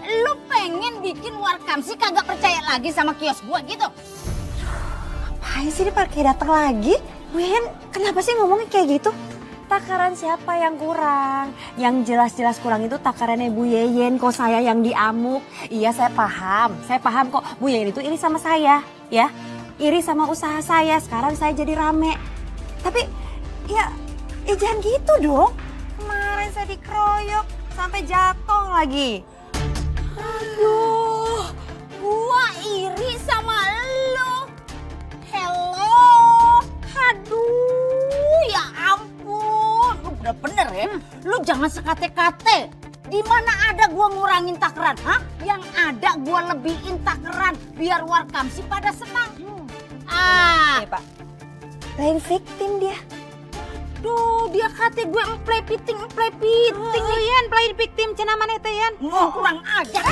Lu pengen bikin warkam sih kagak percaya lagi sama kios gua gitu. Apaan sih dia pakai datang lagi? Win, kenapa sih ngomongnya kayak gitu? Takaran siapa yang kurang? Yang jelas-jelas kurang itu takarannya Bu Yeyen, kok saya yang diamuk. Iya saya paham kok Bu Yeyen itu iri sama saya, ya. Iri sama usaha saya, sekarang saya jadi rame. Tapi ya jangan gitu dong. Kemarin saya dikeroyok sampai jatuh lagi. Aduh, gua iri sama lu. Hello. Aduh, ya ampun. Lu bener-bener ya. Lu jangan sekate-kate. Di mana ada gua ngurangin takaran, ha? Yang ada gua lebihin takaran biar warkamsi pada senang. Nih, Pak. Playing victim dia. Duh, dia kata gue emplay piting. Yan, pelain victim cenah maneh teh Yan. Kurang ajar.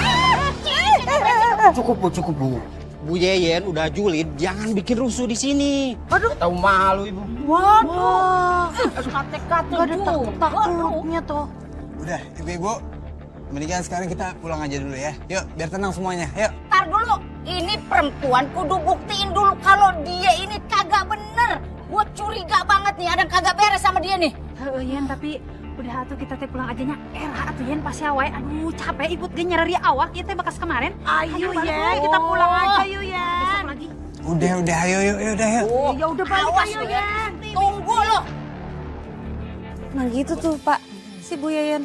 Cukup Bu. Bu Yeyen udah julid, jangan bikin rusuh di sini. Aduh, tahu malu Ibu. Waduh. Kate-kate Gak ada takut-takutnya tuh. Udah, ibu-ibu. Mendingan sekarang kita pulang aja dulu ya. Yuk, biar tenang semuanya. Yuk. Ntar dulu, ini perempuan kudu buktiin dulu kalau dia ini kagak bener. Gue curiga banget nih, ada yang kagak beres sama dia nih. Yan, tapi udah atuh kita teh pulang aja nya. Atuh Yan pasti awet. Aduh, capek ikut ge nyari awak ieu teh bekas kemarin. Ayo balik ya, dulu. kita pulang aja yuk ya. Besok lagi. Udah, ayo, yuk. Ya udah balik Awas ayo lu ya. Tunggu lo. Nah gitu tuh Pak, si Bu Yeyen.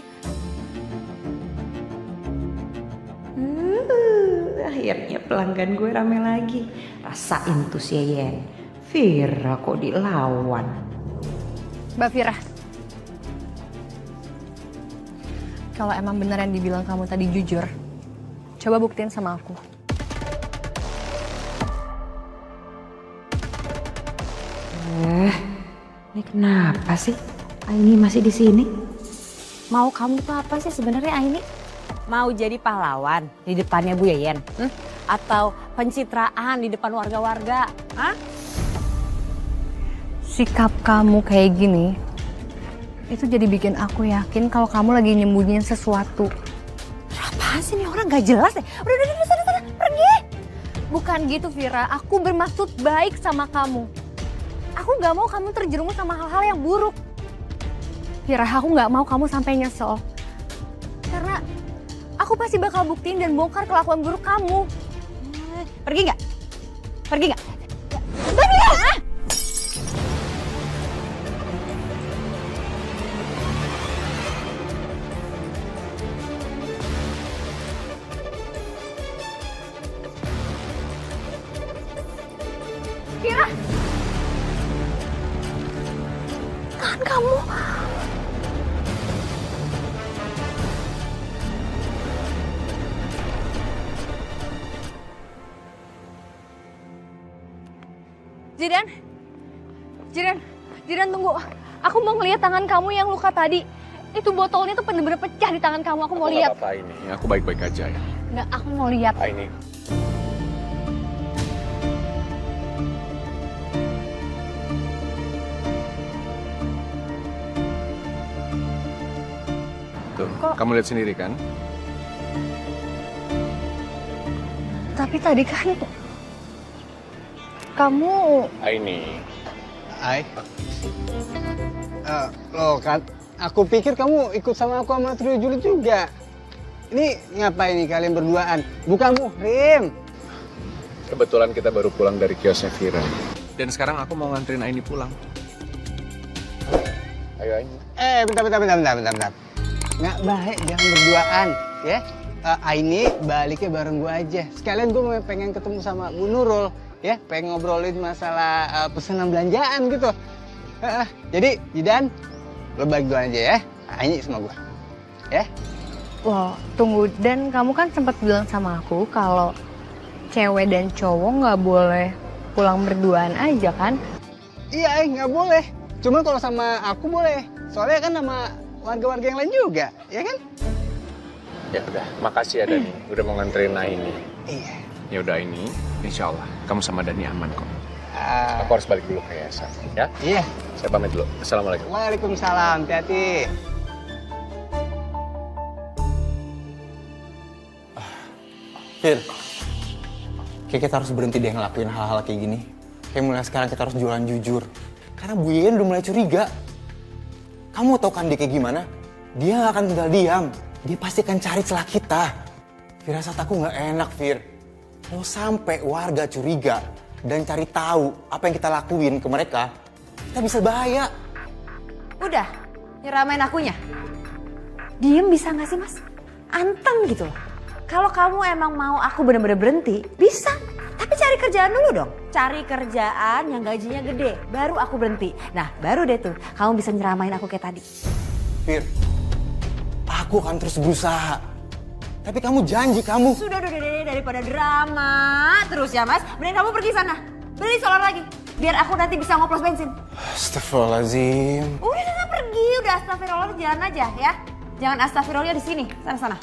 Akhirnya pelanggan gue rame lagi. Rasain tuh si Yeyen. Vira kok dilawan. Mbak Vira, kalau emang bener yang dibilang kamu tadi jujur, coba buktiin sama aku. Ini kenapa sih Aini masih di sini? Mau kamu tuh apa sih sebenarnya Aini? Mau jadi pahlawan di depannya Bu Yeyen? Atau pencitraan di depan warga-warga? Hah? Sikap kamu kayak gini, itu jadi bikin aku yakin kalau kamu lagi nyembunyiin sesuatu. Apaan sih nih orang gak jelas deh. Udah, sana, pergi. Bukan gitu Vira, aku bermaksud baik sama kamu. Aku gak mau kamu terjerumus sama hal-hal yang buruk. Vira, aku gak mau kamu sampai nyesel. Karena aku pasti bakal buktiin dan bongkar kelakuan buruk kamu. Pergi gak? Pergi gak? Vira! Tahan kamu. Jidan tunggu. Aku mau ngeliat tangan kamu yang luka tadi. Itu botolnya tuh bener-bener pecah di tangan kamu. Aku mau lihat. Apa ini? Aku baik-baik aja ya. Nggak, aku mau lihat. Ini. Tuh, kamu lihat sendiri kan? Tapi tadi kan kamu... Aini. Loh kan, aku pikir kamu ikut sama aku sama Trio Juli juga. Ini ngapain nih kalian berduaan? Bukan muhrim. Kebetulan kita baru pulang dari kiosnya Vira. Dan sekarang aku mau nganterin Aini pulang. Ayo Aini. Bentar. Nggak baik jangan berduaan, ya. Aini baliknya bareng gue aja. Sekalian gue pengen ketemu sama Bu Nurul, ya. Pengen ngobrolin masalah pesanan belanjaan gitu. Jadi, Zidan, lo balik duluan aja ya. Aini sama gue, ya. Loh, tunggu. Dan kamu kan sempat bilang sama aku kalau cewek dan cowok nggak boleh pulang berduaan aja kan? Iya, nggak boleh. Cuma kalau sama aku boleh. Soalnya kan sama warga-warga yang lain juga, ya kan? Ya udah, makasih ya Dani, udah mau nganterin Aini. Iya. Ya udah Aini, insya Allah kamu sama Dani aman kok. Aku harus balik dulu ke yayasan, ya? Iya. Saya pamit dulu. Assalamualaikum. Waalaikumsalam, hati-hati. Fir, kayak kita harus berhenti deh ngelakuin hal-hal kayak gini. Kayak mulai sekarang kita harus jualan jujur. Karena Bu Yen udah mulai curiga. Kamu tau kan dia kayak gimana? Dia gak akan tinggal diam. Dia pasti akan cari celah kita. Firasat aku gak enak, Fir. Kalau sampai warga curiga dan cari tahu apa yang kita lakuin ke mereka, kita bisa bahaya. Udah, nyeramain akunya. Diem bisa gak sih, Mas? Anteng gitu loh. Kalau kamu emang mau aku bener-bener berhenti, bisa. Tapi cari kerjaan dulu dong. Cari kerjaan yang gajinya gede, baru aku berhenti. Nah, baru deh tuh kamu bisa nyeramain aku kayak tadi. Fir, aku akan terus berusaha. Tapi kamu janji kamu. Sudah daripada drama terus ya, Mas. Mending kamu pergi sana. Beli solar lagi. Biar aku nanti bisa ngoplos bensin. Astagfirullahaladzim. Udah pergi, udah astagfirullah jalan aja ya. Jangan astagfirullahnya di sini. Sana.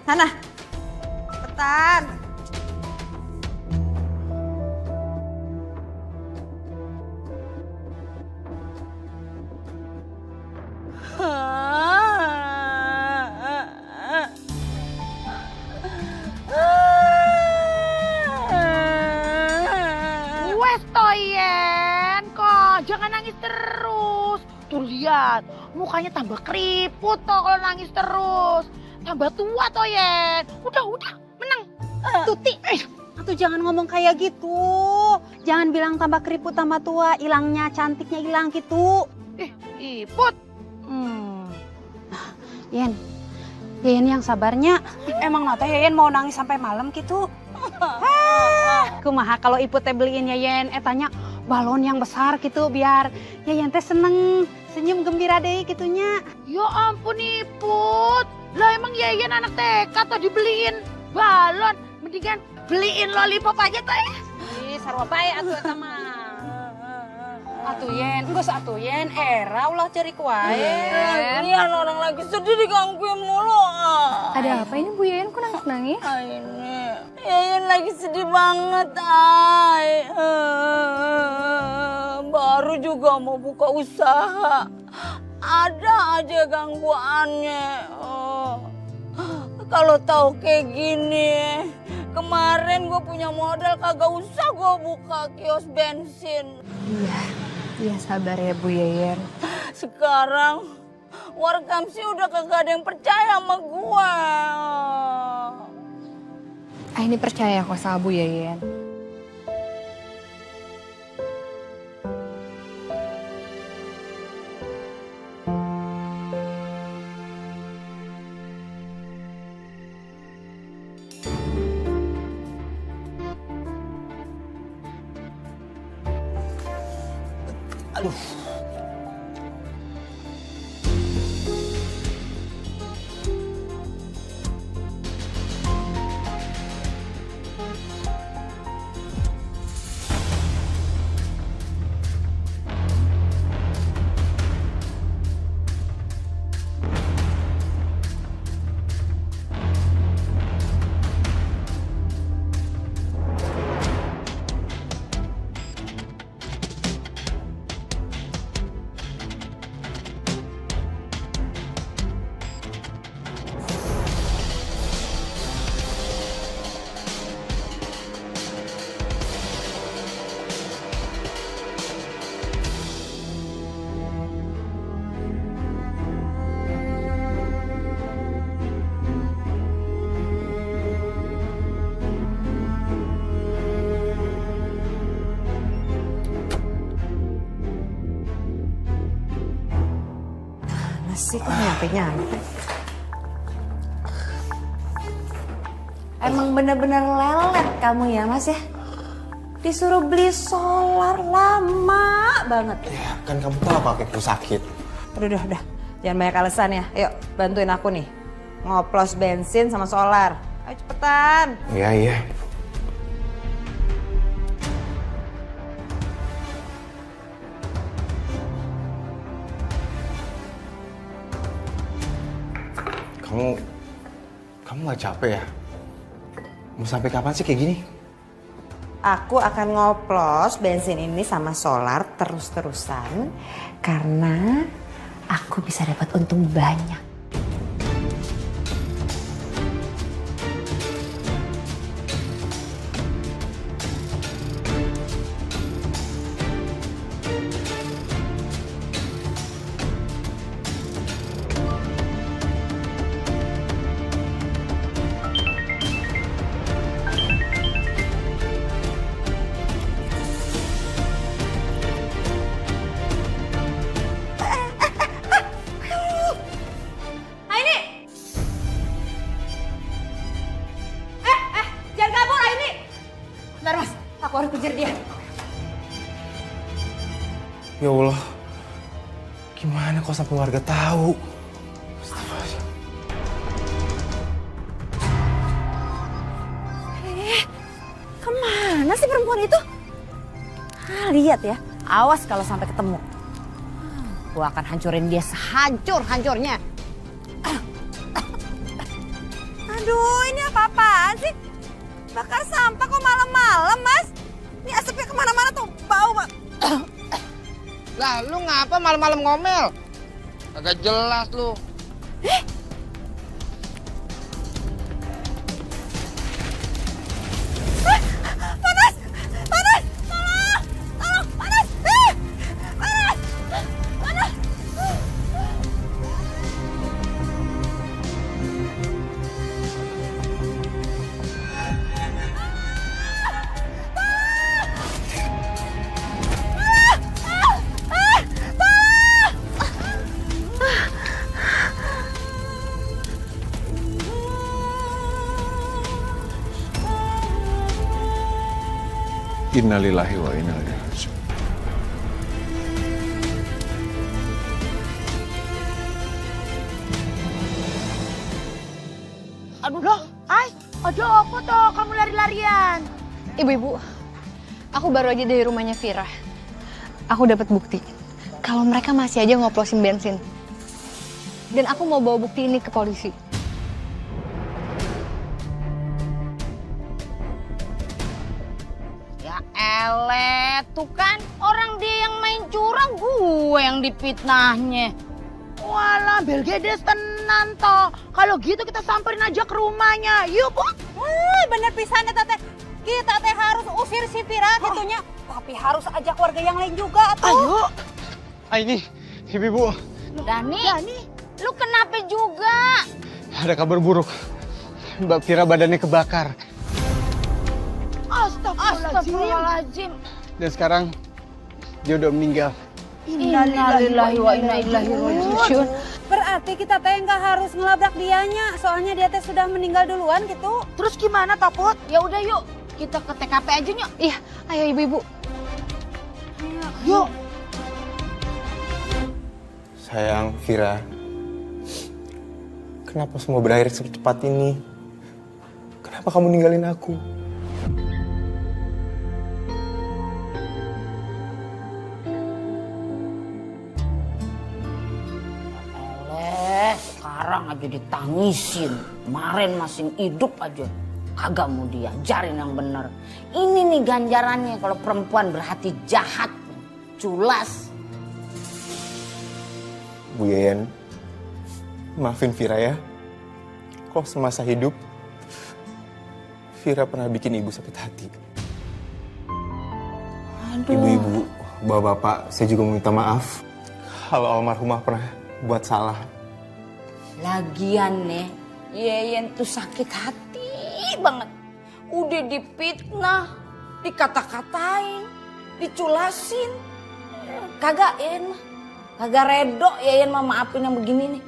Sana. Cepetan. Wes Toyen, kok jangan nangis terus. Tuh lihat, mukanya tambah keriput toh kalau nangis terus. Tambah tua Toyen. Udah, menang. Tuti, atau jangan ngomong kayak gitu. Jangan bilang tambah keriput tambah tua, hilangnya cantiknya hilang gitu. Iput. Yen yang sabarnya. Emang nata Yen mau nangis sampai malam gitu? Kumaha kalau Ibu teh beliin Yen tanya balon yang besar gitu biar Yen teh seneng, senyum gembira deh gitunya. Ya ampun Iput. Lah emang Yen anak TK atau dibeliin balon? Mendingan beliin lollipop aja teh. Ih, sarua bae atuh eta mah. Atuh Yen, geus atuh Yen, era ulah cari kuae. Ini orang lagi sedih digangguin mulu. Ada apa ini Bu Yayan kok nangis-nangis? Ini Yayan lagi sedih banget, Ay. Baru juga mau buka usaha. Ada aja gangguannya. Kalau tahu kayak gini, kemarin gue punya modal kagak usah gue buka kios bensin. Iya sabar ya Bu Yayan. Sekarang Warkamsi udah kagak ada yang percaya sama gue. Ini percaya kok sama Bu Yayan. Aduh. sih kok nyampe-nyampe? Emang bener-bener lelet kamu ya Mas ya? Disuruh beli solar lama banget. Ya kan kamu tahu kakiku sakit. Udah. Jangan banyak alasan ya. Yuk bantuin aku nih. Ngoplos bensin sama solar. Ayo cepetan. Iya. Kamu gak capek ya? Mau sampai kapan sih kayak gini? Aku akan ngoplos bensin ini sama solar terus-terusan karena aku bisa dapat untung banyak. Aku harus kejar dia. Ya Allah, gimana kok sampai warga tahu? Kemana sih perempuan itu? Lihat ya, awas kalau sampai ketemu. Gua akan hancurin dia sehancur-hancurnya. Aduh, ini apa-apaan sih? Bakar sampah kok malam-malam, Mas? Ini asapnya kemana-mana tuh, bau, Mas. Lah, lu ngapa malam-malam ngomel? Agak jelas lu. Panas! Panas! Tolong! Tolong! Panas! Panas! Panas! Innalillahi wa inna ilaihi raji'un. Aduh loh, ada apa toh kamu lari-larian? Ibu-ibu, aku baru aja dari rumahnya Vira. Aku dapat bukti kalau mereka masih aja ngoplosin bensin. Dan aku mau bawa bukti ini ke polisi. Ya elet, tuh kan orang dia yang main curang, gue yang dipitnahnya. Walah, belgedes tenan toh. Kalau gitu kita samperin aja ke rumahnya. Yuk, Bu. Bener pisannya Tete. Kita teh harus usir si Vira gitunya. Tapi harus ajak warga yang lain juga tuh. Ayo. Ini, ibu-ibu. Dani, lu kenapa juga? Ada kabar buruk. Mbak Vira badannya kebakar. Astagfirullahaladzim. Dan sekarang dia udah meninggal. Innalillahi wa inna ilaihi raji'un. Berarti kita teh nggak harus ngelabrak dianya, soalnya dia teh sudah meninggal duluan gitu. Terus gimana, Toput? Ya udah yuk, kita ke TKP aja yuk. Iya, ayo ibu-ibu. Yuk. Sayang, Vira. Kenapa semua berakhir secepat ini? Kenapa kamu ninggalin aku? Sekarang aja ditangisin. Kemarin masih hidup aja. Kagak mau diajarin yang bener. Ini nih ganjarannya kalau perempuan berhati jahat. Culas. Bu Yeyen, maafin Vira ya. Kok semasa hidup, Vira pernah bikin ibu sakit hati. Aduh. Ibu-ibu, bapak-bapak, saya juga meminta maaf. Kalau almarhumah pernah buat salah. Lagian nih, Yeyen tuh sakit hati banget. Udah dipitnah, dikata-katain, diculasin. Kagak enak. Kagak redo Yayan mah maafin yang begini nih.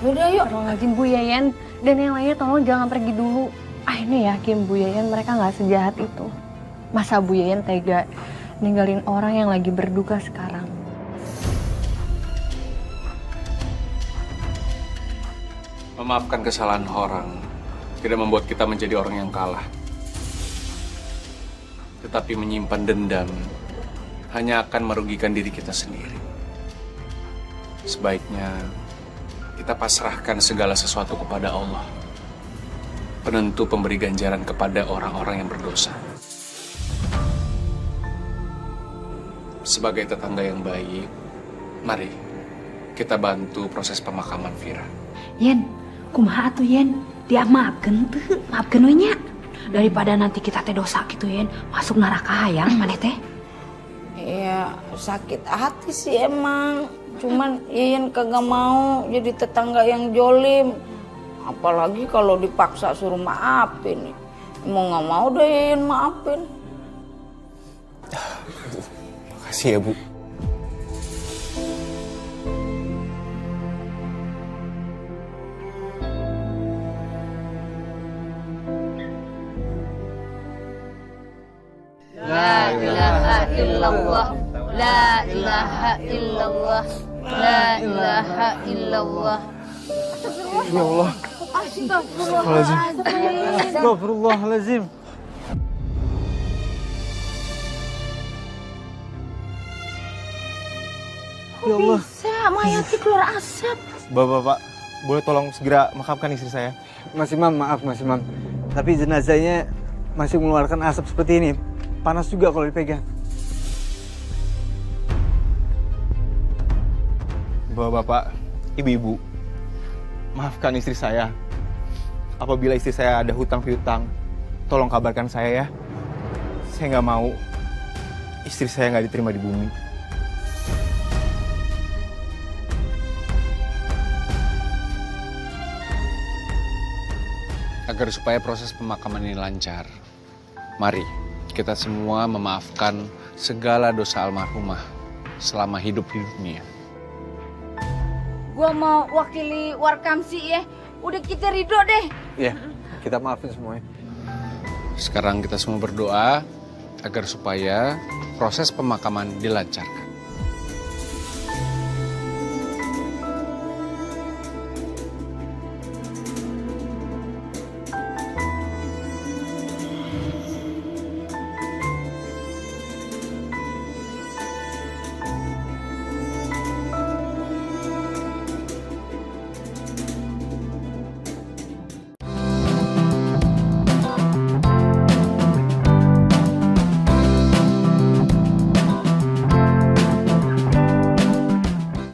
Yaudah yuk. Lagi Bu Yayan dan yang lainnya tolong jangan pergi dulu. Ini yakin Bu Yayan mereka nggak sejahat itu. Masa Bu Yayan tega ninggalin orang yang lagi berduka sekarang. Memaafkan kesalahan orang tidak membuat kita menjadi orang yang kalah. Tetapi menyimpan dendam hanya akan merugikan diri kita sendiri. Sebaiknya kita pasrahkan segala sesuatu kepada Allah, penentu pemberi ganjaran kepada orang-orang yang berdosa. Sebagai tetangga yang baik, mari kita bantu proses pemakaman Vira. Yen, kumaha atuh Yen? Dia maafkeun teu? Maafkeun we nya. Daripada nanti kita teh dosa gitu Yen, masuk neraka hayang maneh teh. Iya, sakit hati sih emang. Cuman Yayan kagak mau jadi tetangga yang jolim. Apalagi kalau dipaksa suruh maafin. Mau gak mau deh Yayan maafin. Makasih ya, Bu. La ilaha illallah. La ilaha illallah. La ilaha illallah. Ya Allah. Astagfirullahaladzim. Ya Allah. Bisa mayatnya keluar asap. Bapak, boleh tolong segera makamkan istri saya? Mas Imam, maaf Mas Imam. Tapi jenazahnya masih mengeluarkan asap seperti ini. Panas juga kalau dipegang. Bapak, ibu-ibu, maafkan istri saya. Apabila istri saya ada hutang piutang, tolong kabarkan saya ya. Saya nggak mau istri saya nggak diterima di bumi. Agar supaya proses pemakaman ini lancar, mari kita semua memaafkan segala dosa almarhumah selama hidup di dunia. Gua mau wakili Warkamsi ya. Udah kita ridho deh. Iya, kita maafin semuanya. Sekarang kita semua berdoa agar supaya proses pemakaman dilancarkan.